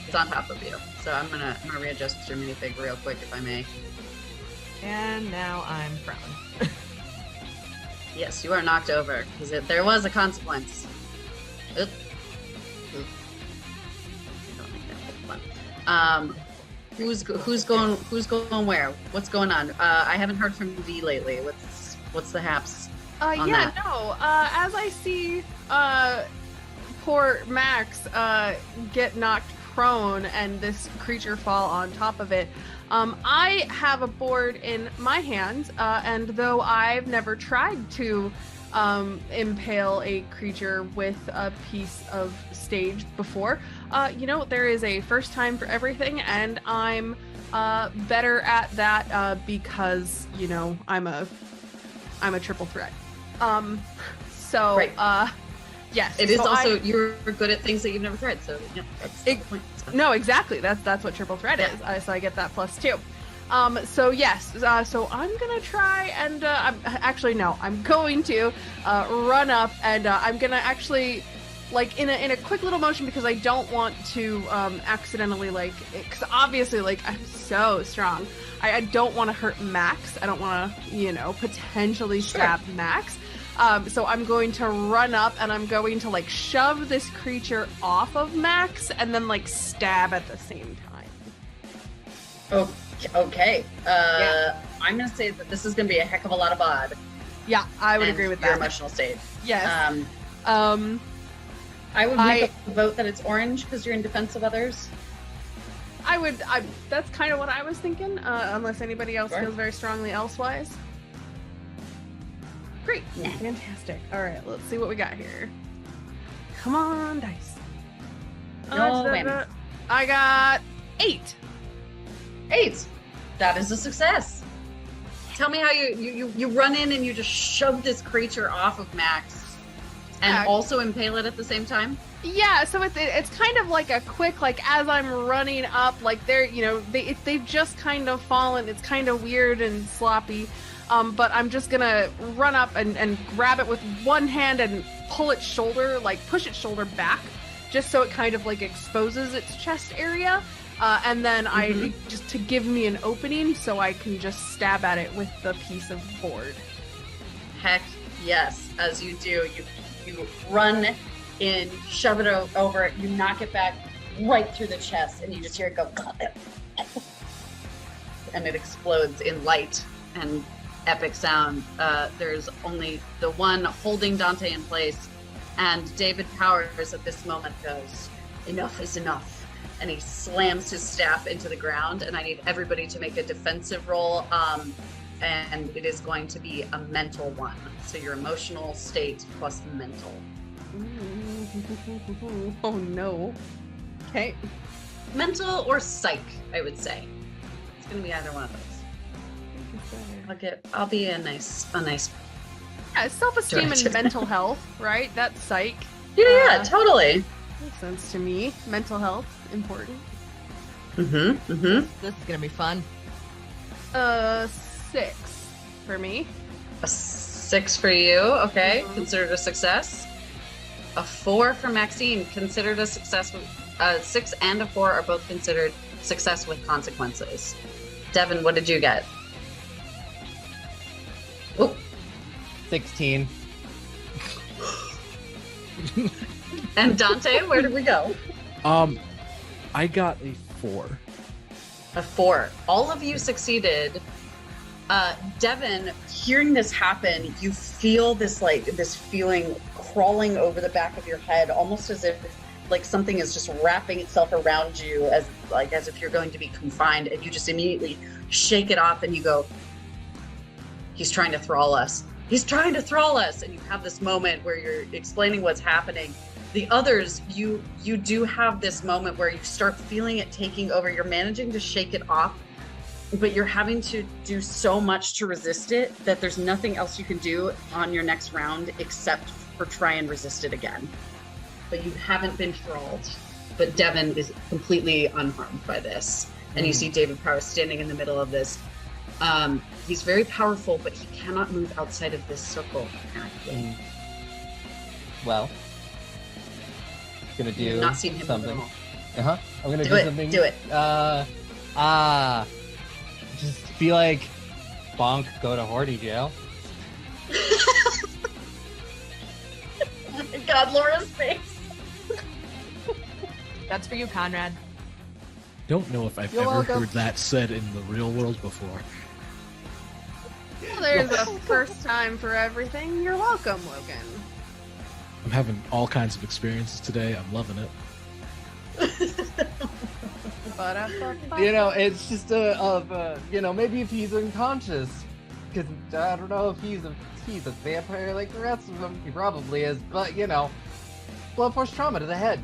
it's on top of you. So I'm gonna readjust your minifig real quick, if I may. And now I'm prone. Yes, you are knocked over because there was a consequence. Oop. Oop. Don't make that fun. Who's going where? What's going on? I haven't heard from V lately. What's the haps? on that? No. As I see poor Max get knocked prone and this creature fall on top of it, I have a board in my hands, and though I've never tried to impale a creature with a piece of stage before, there is a first time for everything, and I'm better at that because I'm a I'm a triple threat. So Right. yes. It is so also you're good at things that you've never tried, so yeah, that's the point. No, exactly. That's what triple threat is. So I get that +2. So yes. So I'm gonna try and I'm going to run up and I'm gonna actually like in a quick little motion because I don't want to accidentally because obviously I'm so strong. I don't want to hurt Max. I don't want to potentially stab Max. So I'm going to run up and I'm going to shove this creature off of Max and then stab at the same time. Okay. Yeah. I'm gonna say that this is gonna be a heck of a lot of odd. Yeah, I would agree with your that. emotional state. Yes. I would make a vote that it's orange because you're in defense of others. That's kind of what I was thinking, unless anybody else Sure. feels very strongly elsewise. Great. Nah. Fantastic. All right, let's see what we got here. Come on, dice. No whammy. I got 8. 8. That is a success. Tell me how you run in and you just shove this creature off of Max and also impale it at the same time. Yeah, so it's kind of like a quick as I'm running up they're they've just kind of fallen. It's kind of weird and sloppy. But I'm just gonna run up and grab it with one hand and pull its shoulder, push its shoulder back, just so it kind of exposes its chest area. And then I just to give me an opening so I can just stab at it with the piece of board. Heck yes, as you do, you run in, shove it over it, you knock it back right through the chest, and you just hear it go, and it explodes in light and epic sound. There's only the one holding Dante in place, and David Powers at this moment goes, "Enough is enough," and he slams his staff into the ground. And I need everybody to make a defensive roll, and it is going to be a mental one. So your emotional state plus mental. Oh no. Okay. Mental or psych, I would say. It's gonna be either one of those. I'll be a nice. Yeah, self-esteem and Direction. mental health, right? That's psych. Yeah, totally. Makes sense to me. Mental health, important. Mm-hmm. This is gonna be fun. 6 for me. A 6 for you, okay. Mhm. Considered a success. A 4 for Maxine, considered a success. 6 and a 4 are both considered success with consequences. Devin, what did you get? Oh, 16. and Dante, where did we go? I got a 4. A 4. All of you succeeded. Devin, hearing this happen, you feel this feeling crawling over the back of your head, almost as if something is just wrapping itself around you, as if you're going to be confined, and you just immediately shake it off and you go, "He's trying to thrall us. He's trying to thrall us." And you have this moment where you're explaining what's happening. The others, you do have this moment where you start feeling it taking over. You're managing to shake it off, but you're having to do so much to resist it that there's nothing else you can do on your next round except for try and resist it again. But you haven't been thralled. But Devin is completely unharmed by this. And you see David Powers standing in the middle of this. He's very powerful, but he cannot move outside of this circle, apparently. Well, gonna do You've not seen him something. move at all. I'm gonna Do do it, something. do it. Just be like, bonk, go to Horty jail. Oh my God, Laura's face. That's for you, Conrad. Don't know if I've You're ever welcome. heard that said in the real world before. Well, there's a first time for everything. You're welcome, Logan. I'm having all kinds of experiences today. I'm loving it. It's just maybe if he's unconscious, because I don't know if he's a vampire like the rest of them. He probably is, but blood force trauma to the head.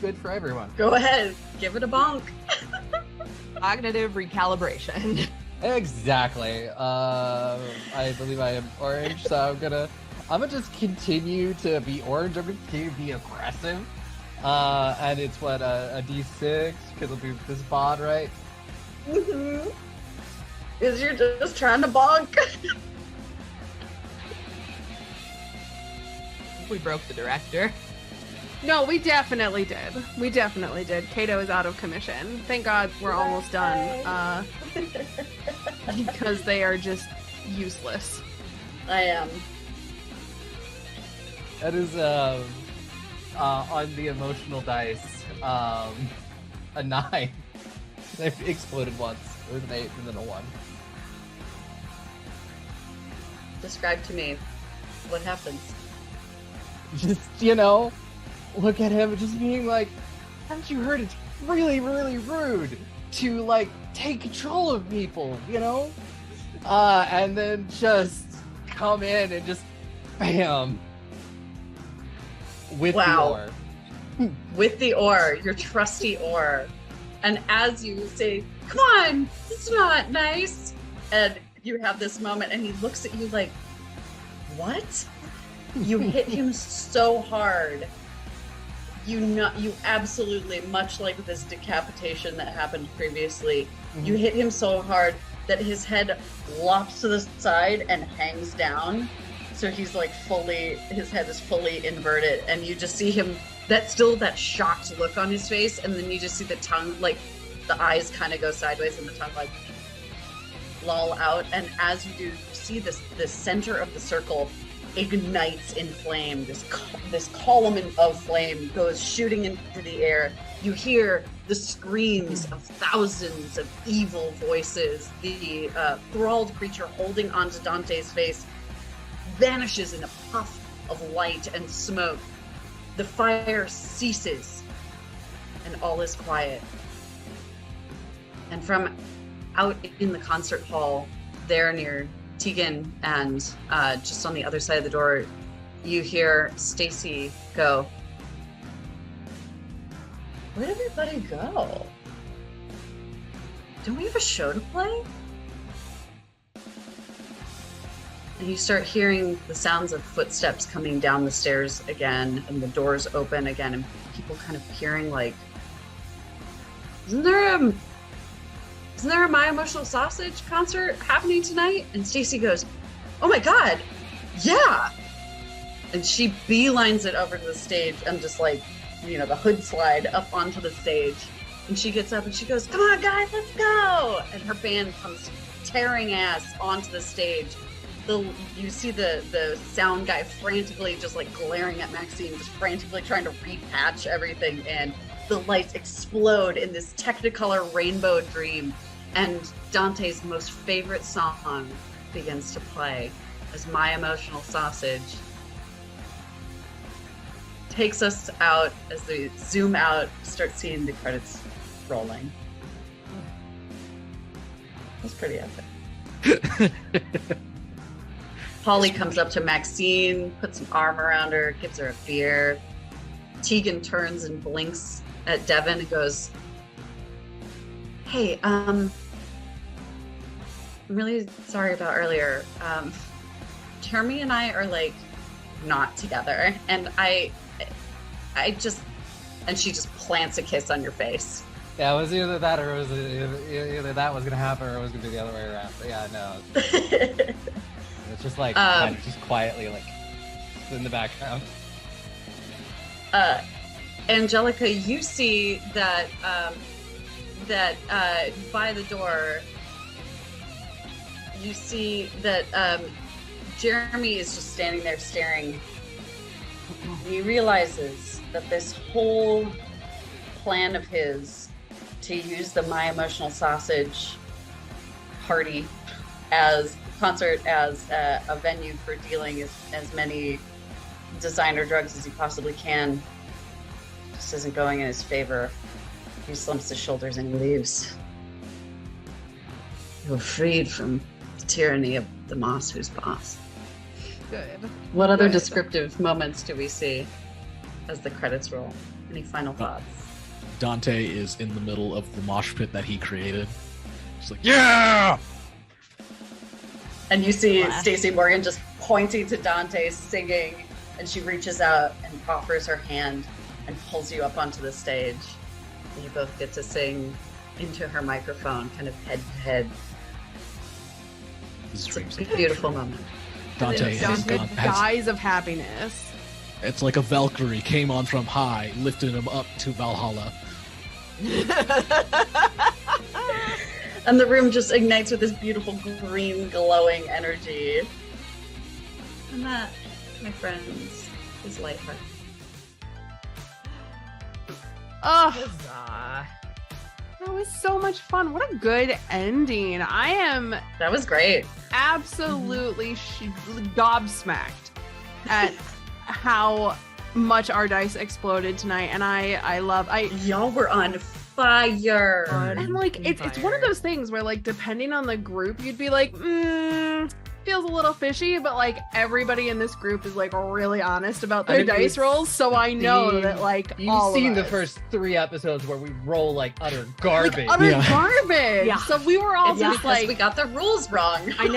Good for everyone. Go ahead, give it a bonk. Cognitive recalibration. Exactly. I believe I am orange, so I'm gonna just continue to be orange. I'm gonna continue to be aggressive. And it's what a D6 because it'll be this bod, right? Mm-hmm. Is you're just trying to bonk? We broke the director. No, we definitely did. We definitely did. Kato is out of commission. Thank God we're almost done. Because they are just useless. I am. That is on the emotional dice, a 9. They've exploded once. It was an 8 and then a 1. Describe to me what happens. Just, look at him just being like, haven't you heard it's really, really rude to, like, take control of people, and then just come in and just, bam, with the oar. With the oar, your trusty oar. And as you say, come on, it's not nice. And you have this moment and he looks at you like, what? You hit him so hard. You absolutely, much like this decapitation that happened previously, you hit him so hard that his head lops to the side and hangs down. So he's like his head is fully inverted, and you just see him, that shocked look on his face, and then you just see the tongue, like the eyes kind of go sideways and the tongue like loll out. And as you do, you see the center of the circle ignites in flame. This column of flame goes shooting into the air. You hear the screams of thousands of evil voices. The thralled creature holding onto Dante's face vanishes in a puff of light and smoke. The fire ceases and all is quiet. And from out in the concert hall there near Tegan and just on the other side of the door, you hear Stacy go, where'd everybody go? Don't we have a show to play? And you start hearing the sounds of footsteps coming down the stairs again, and the doors open again, and people kind of peering like, isn't there a My Emotional Sausage concert happening tonight? And Stacy goes, oh my God, yeah. And she beelines it over to the stage and just like, the hood slide up onto the stage. And she gets up and she goes, come on guys, let's go. And her band comes tearing ass onto the stage. You see the sound guy frantically just like glaring at Maxine, just frantically trying to repatch everything, and the lights explode in this Technicolor rainbow dream, and Dante's most favorite song begins to play as My Emotional Sausage takes us out. As they zoom out, start seeing the credits rolling. That's pretty epic. Polly comes up to Maxine, puts some arm around her, gives her a beer. Tegan turns and blinks at Devin and goes, hey, I'm really sorry about earlier. Jeremy and I are like not together, and I just, and she just plants a kiss on your face. Yeah, it was either that or it was either that was gonna happen or it was gonna be the other way around. But yeah, no. It's just like kind of just quietly like in the background. Angelica, you see that by the door, you see that Jeremy is just standing there staring. He realizes that this whole plan of his to use the My Emotional Sausage party as concert as a venue for dealing as many designer drugs as he possibly can just isn't going in his favor. He slumps his shoulders and he leaves. You're freed from the tyranny of the Moss who's boss. Good. What other descriptive moments do we see as the credits roll? Any final thoughts? Dante is in the middle of the mosh pit that he created. Just like, yeah! And you see Bless. Stacey Morgan just pointing to Dante, singing, and she reaches out and offers her hand and pulls you up onto the stage. And you both get to sing into her microphone, kind of head to head. It's a beautiful moment. Dante has The gone. guise of happiness. It's like a Valkyrie came on from high, lifted him up to Valhalla. And the room just ignites with this beautiful green glowing energy. And that, my friends, is Lighthearted. Oh, Huzzah. that was so much fun. What a good ending. I am That was great. absolutely gobsmacked at how much our dice exploded tonight. And Y'all were on fire. and like it's one of those things where like depending on the group you'd be like feels a little fishy, but like everybody in this group is like really honest about their I mean, dice rolls, so I know you've that like You've all seen of the us, first 3 episodes where we roll like utter garbage. like utter Yeah. garbage. Yeah. So we were all It's just because like we got the rules wrong. I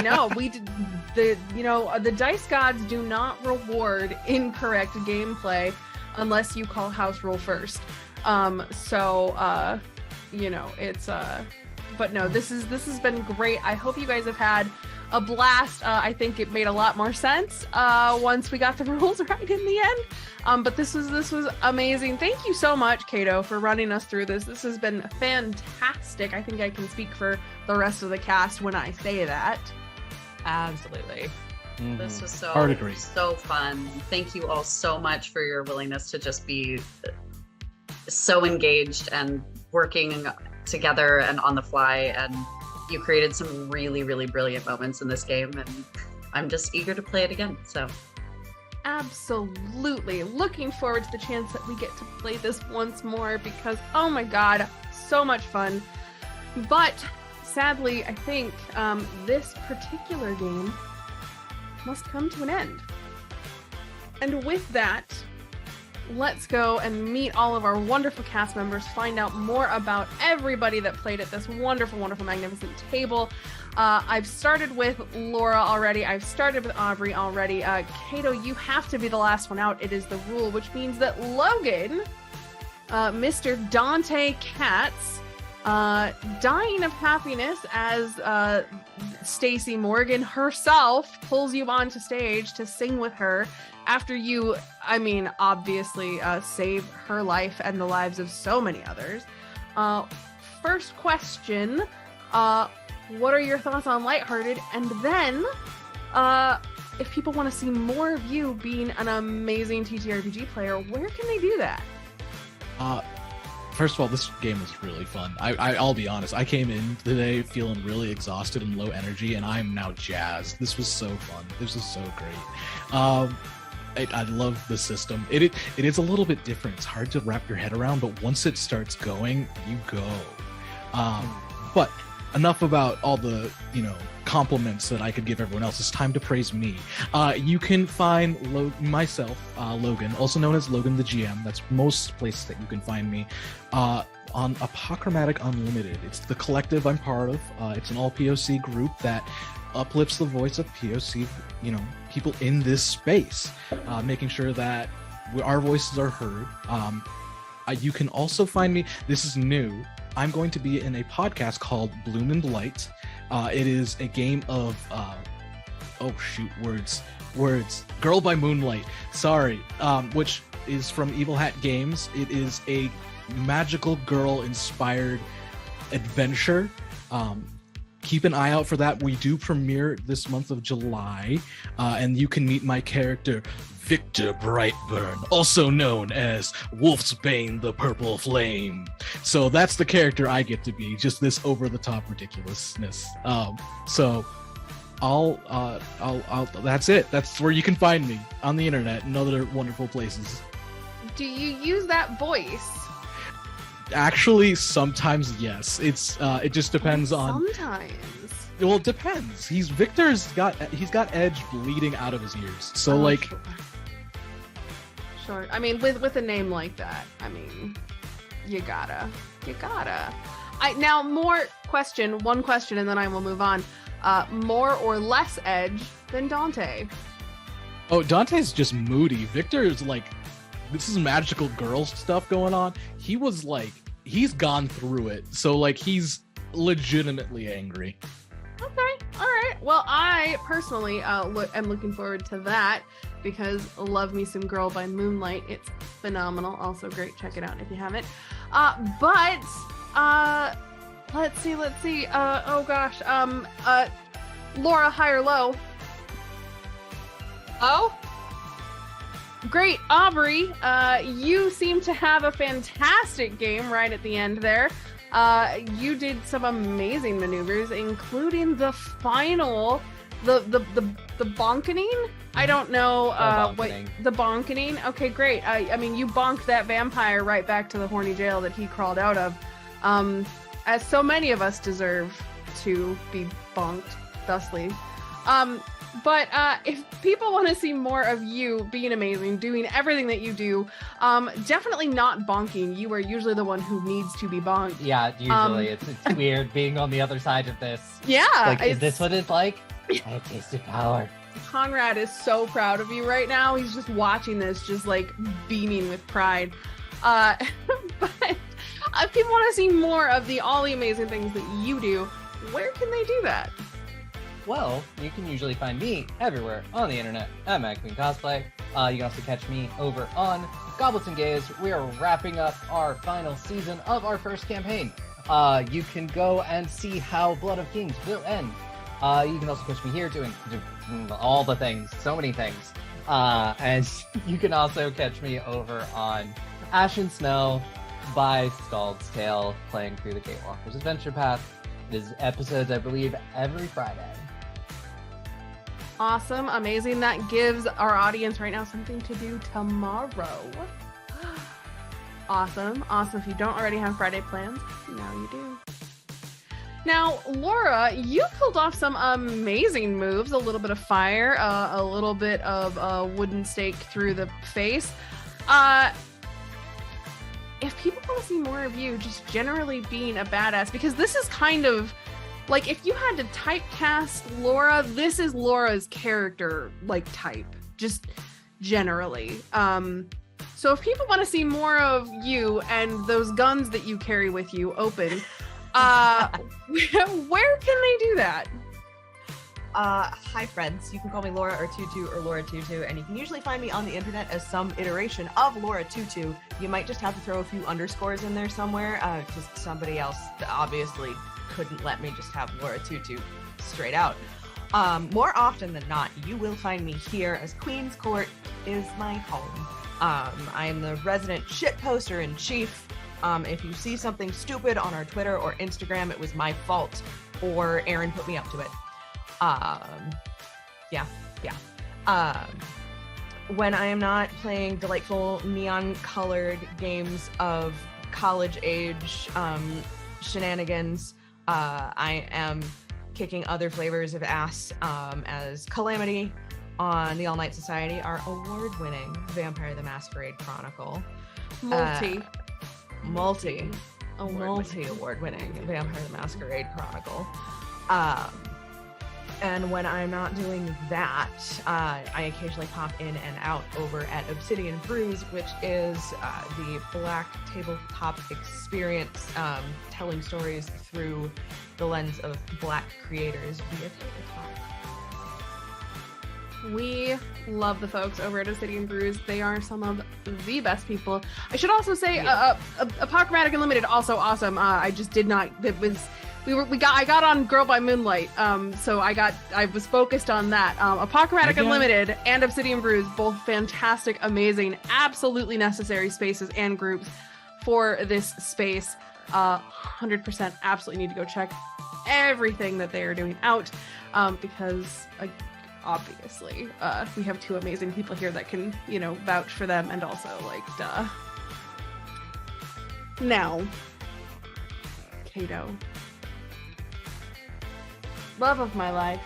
know. We did the dice gods do not reward incorrect gameplay unless you call house rule first. It's but no, this has been great. I hope you guys have had a blast. I think it made a lot more sense once we got the rules right in the end. But this was amazing. Thank you so much, Kato, for running us through this. This has been fantastic. I think I can speak for the rest of the cast when I say that. Absolutely. Mhm. This was Hard agree. so fun. Thank you all so much for your willingness to just be so engaged and working together and on the fly. And you created some really, really brilliant moments in this game. And I'm just eager to play it again. So Absolutely. Looking forward to the chance that we get to play this once more because, oh my god, so much fun. But sadly, I think this particular game must come to an end. And with that, let's go and meet all of our wonderful cast members, find out more about everybody that played at this wonderful, wonderful, magnificent table. I've started with Laura already. I've started with Aubrey already. Kato, you have to be the last one out. It is the rule, which means that Logan, Mr. Dante Katz, dying of happiness as Stacey Morgan herself pulls you onto stage to sing with her after you, obviously save her life and the lives of so many others. First question, what are your thoughts on Lighthearted? And then, if people want to see more of you being an amazing TTRPG player, where can they do that? First of all, this game was really fun. I'll be honest. I came in today feeling really exhausted and low energy, and I'm now jazzed. This was so fun. This was so great. I love the system. It is a little bit different. It's hard to wrap your head around, but once it starts going, you go. But enough about all the compliments that I could give everyone else. It's time to praise me. You can find myself, Logan, also known as Logan the GM. That's most places that you can find me. On Apochromatic Unlimited. It's the collective I'm part of. It's an all POC group that uplifts the voice of POC, people in this space, making sure that our voices are heard. You can also find me. This is new. I'm going to be in a podcast called Bloom and Light. It is a game of words. Girl by Moonlight. Sorry. Which is from Evil Hat Games. It is a magical girl inspired adventure. Keep an eye out for that. We do premiere this month of July, and you can meet my character Victor Brightburn, also known as Wolfsbane the Purple Flame. So that's the character I get to be, just this over-the-top ridiculousness. That's it. That's where you can find me on the internet and other wonderful places. Do you use that voice? Actually, sometimes yes. It just depends on. Sometimes. Well, it depends. Victor's got edge bleeding out of his ears. So Sure. With a name like that, you gotta. Now, one question, and then I will move on. more or less edge than Dante. Oh, Dante's just moody. Victor's like, this is magical girl stuff going on. He was like, he's gone through it. So like, he's legitimately angry. Okay, all right. Well, I personally am looking forward to that because Love Me Some Girl by Moonlight. It's phenomenal. Also great. Check it out if you haven't. But let's see. Oh gosh. Laura, high or low? Oh? Great. Aubrey, you seem to have a fantastic game right at the end there. You did some amazing maneuvers, including the final, the bonkening. I don't know what the bonkening. Okay, great. I mean, you bonked that vampire right back to the horny jail that he crawled out of, as so many of us deserve to be bonked thusly. But if people want to see more of you being amazing, doing everything that you do, definitely not bonking. You are usually the one who needs to be bonked. Yeah, usually it's weird being on the other side of this. Yeah. Like, is this what it's like? I have tasted power. Conrad is so proud of you right now. He's just watching this, just like beaming with pride. But if people want to see more of all the amazing things that you do, where can they do that? Well, you can usually find me everywhere on the internet at Mad Queen Cosplay. You can also catch me over on Goblets and Gays. We are wrapping up our final season of our first campaign. You can go and see how Blood of Kings will end. You can also catch me here doing all the things, so many things. And you can also catch me over on Ash and Snow by Scald's Tale, playing through the Gatewalker's Adventure Path. It is episodes, I believe, every Friday. Awesome, amazing. That gives our audience right now something to do tomorrow. Awesome. If you don't already have Friday plans, now you do. Now, Laura, you pulled off some amazing moves. A little bit of fire, a little bit of a wooden stake through the face. If people want to see more of you just generally being a badass, because this is kind of like, if you had to typecast Laura, this is Laura's character, like, type, just generally. So if people want to see more of you and those guns that you carry with you open, where can they do that? Hi friends, you can call me Laura or Tutu or Laura Tutu, and you can usually find me on the internet as some iteration of Laura Tutu. You might just have to throw a few underscores in there somewhere, because somebody else obviously couldn't let me just have Laura Tutu straight out. More often than not, you will find me here, as Queen's Court is my home. I am the resident shit poster in chief. If you see something stupid on our Twitter or Instagram, it was my fault, or Aaron put me up to it. When I am not playing delightful neon-colored games of college-age shenanigans, I am kicking other flavors of ass as Calamity on the All Night Society, our award-winning Vampire the Masquerade Chronicle. Multi-award-winning Vampire the Masquerade Chronicle. And when I'm not doing that, I occasionally pop in and out over at Obsidian Brews, which is the Black tabletop experience, telling stories through the lens of Black creators via tabletop. We love the folks over at Obsidian Brews. They are some of the best people. I should also say, Apochromatic Unlimited, also awesome. I just did not. I got on Girl by Moonlight, so I was focused on that. Apochromatic Unlimited and Obsidian Brews, both fantastic, amazing, absolutely necessary spaces and groups for this space. 100% absolutely need to go check everything that they are doing out, because obviously we have two amazing people here that can, vouch for them, and also, duh. Now, Kato. Love of my life.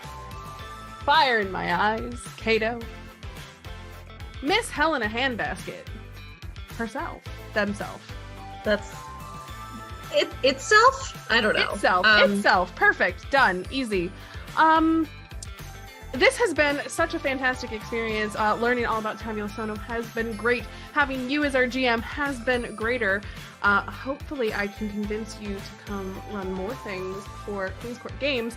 Fire in my eyes. Kato. Miss Helena Handbasket. Herself. Themself. That's itself? I don't know. Itself. Perfect. Done. Easy. This has been such a fantastic experience. Learning all about Tabula Sono has been great. Having you as our GM has been greater. Hopefully I can convince you to come run more things for Queen's Court Games.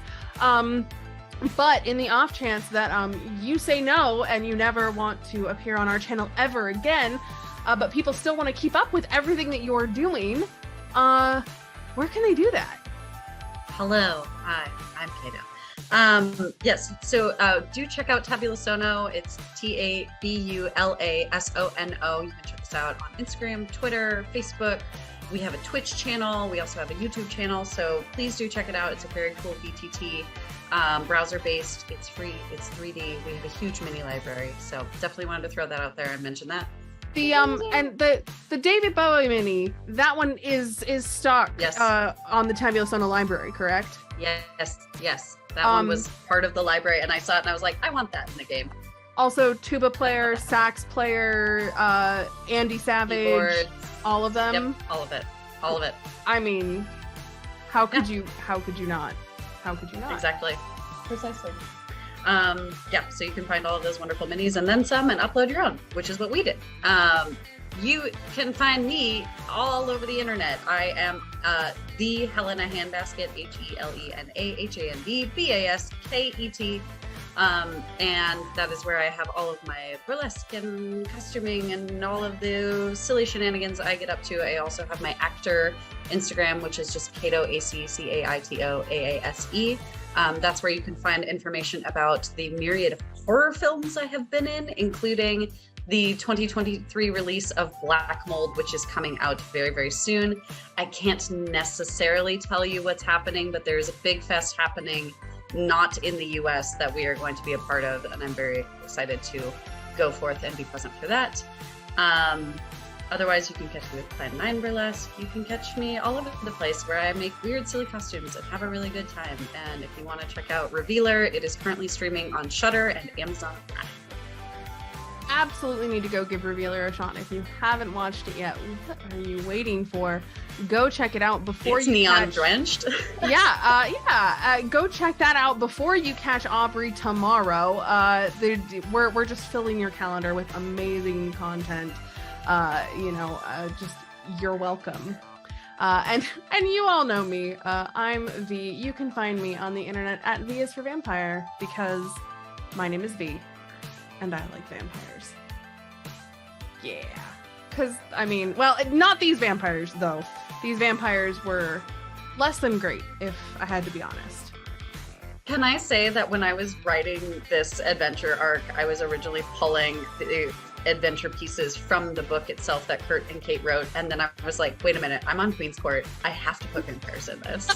But in the off chance that you say no and you never want to appear on our channel ever again, but people still want to keep up with everything that you're doing, where can they do that? Hello. Hi, I'm Kato. Yes, so do check out Tabula Sono. It's TABULASONO. You can check us out on Instagram, Twitter, Facebook. We have a Twitch channel. We also have a YouTube channel. So please do check it out. It's a very cool BTT, browser-based. It's free. It's 3D. We have a huge mini library. So definitely wanted to throw that out there and mention that. The and the David Bowie mini, that one is stock Yes. On the Tabula Sono library, correct? Yes. That one was part of the library, and I saw it and I was like, I want that in the game. Also, tuba player, sax player, Andy Savage, Keyboards. all of them. Yep, all of it. All of it. I mean, how could you not? How could you not? Exactly. Precisely. Yeah, so you can find all of those wonderful minis and then some and upload your own, which is what we did. You can find me all over the internet. I am the Helena Handbasket, HELENAHANDBASKET. And that is where I have all of my burlesque and costuming and all of the silly shenanigans I get up to. I also have my actor Instagram, which is just Kato, ACCAITOAASE. That's where you can find information about the myriad of horror films I have been in, including the 2023 release of Black Mold, which is coming out very, very soon. I can't necessarily tell you what's happening, but there's a big fest happening not in the US that we are going to be a part of, and I'm very excited to go forth and be present for that. Otherwise, you can catch me with Plan 9 Burlesque. You can catch me all over the place where I make weird, silly costumes and have a really good time. And if you want to check out Revealer, it is currently streaming on Shudder and Amazon Prime. Absolutely need to go give Revealer a shot. If you haven't watched it yet, what are you waiting for? Go check it out before It's you neon drenched. Go check that out before you catch Aubrey tomorrow. We're just filling your calendar with amazing content. Just you're welcome. And you all know me. I'm V. You can find me on the internet at V is for Vampire because my name is V. And I like vampires. Yeah. Because, not these vampires, though. These vampires were less than great, if I had to be honest. Can I say that when I was writing this adventure arc, I was originally pulling the adventure pieces from the book itself that Kurt and Kate wrote, and then I was like, wait a minute, I'm on Queen's Court. I have to put vampires in this.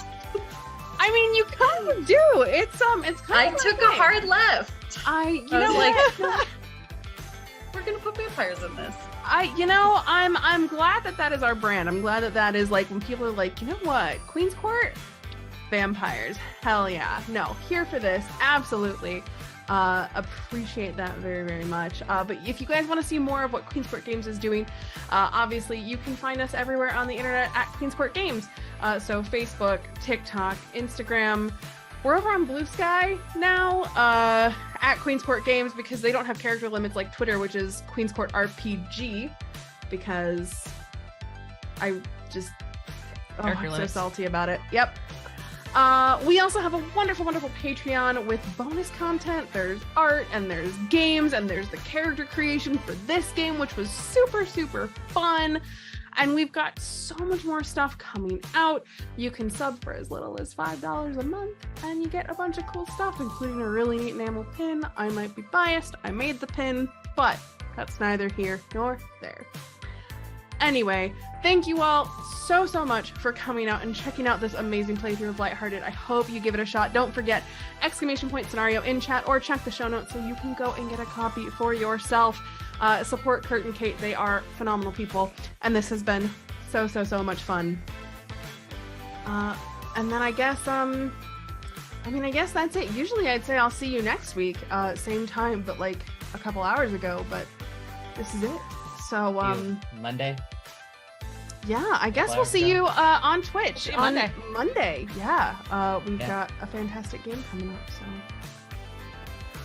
You kind of do. It's kind of I took a hard left. I was like, we're gonna put vampires in this. I'm glad that is our brand. I'm glad that is like when people are like, you know what, Queen's Court, vampires, hell yeah. No, here for this, absolutely. Appreciate that very, very much. But if you guys want to see more of what Queen's Court Games is doing, obviously you can find us everywhere on the internet at Queen's Court Games. So Facebook, TikTok, Instagram. We're over on Blue Sky now at Queen's Court Games because they don't have character limits like Twitter, which is Queen's Court RPG, because I'm so salty about it. Yep. We also have a wonderful, wonderful Patreon with bonus content. There's art and there's games and there's the character creation for this game, which was super, super fun. And we've got so much more stuff coming out. You can sub for as little as $5 a month and you get a bunch of cool stuff, including a really neat enamel pin. I might be biased. I made the pin, but that's neither here nor there. Anyway, thank you all so much for coming out and checking out this amazing playthrough of Lighthearted. I hope you give it a shot. Don't forget !scenario in chat or check the show notes so you can go and get a copy for yourself. Support Kurt and Kate. They are phenomenal people. And this has been so much fun. And then I guess that's it. Usually I'd say I'll see you next week, same time, but like a couple hours ago, but this is it. So, Monday? Yeah, I guess Bye, we'll see everyone. you on Twitch See you on Monday. Monday. Yeah, we've Yeah. got a fantastic game coming up. So,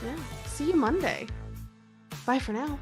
yeah, see you Monday. Bye for now.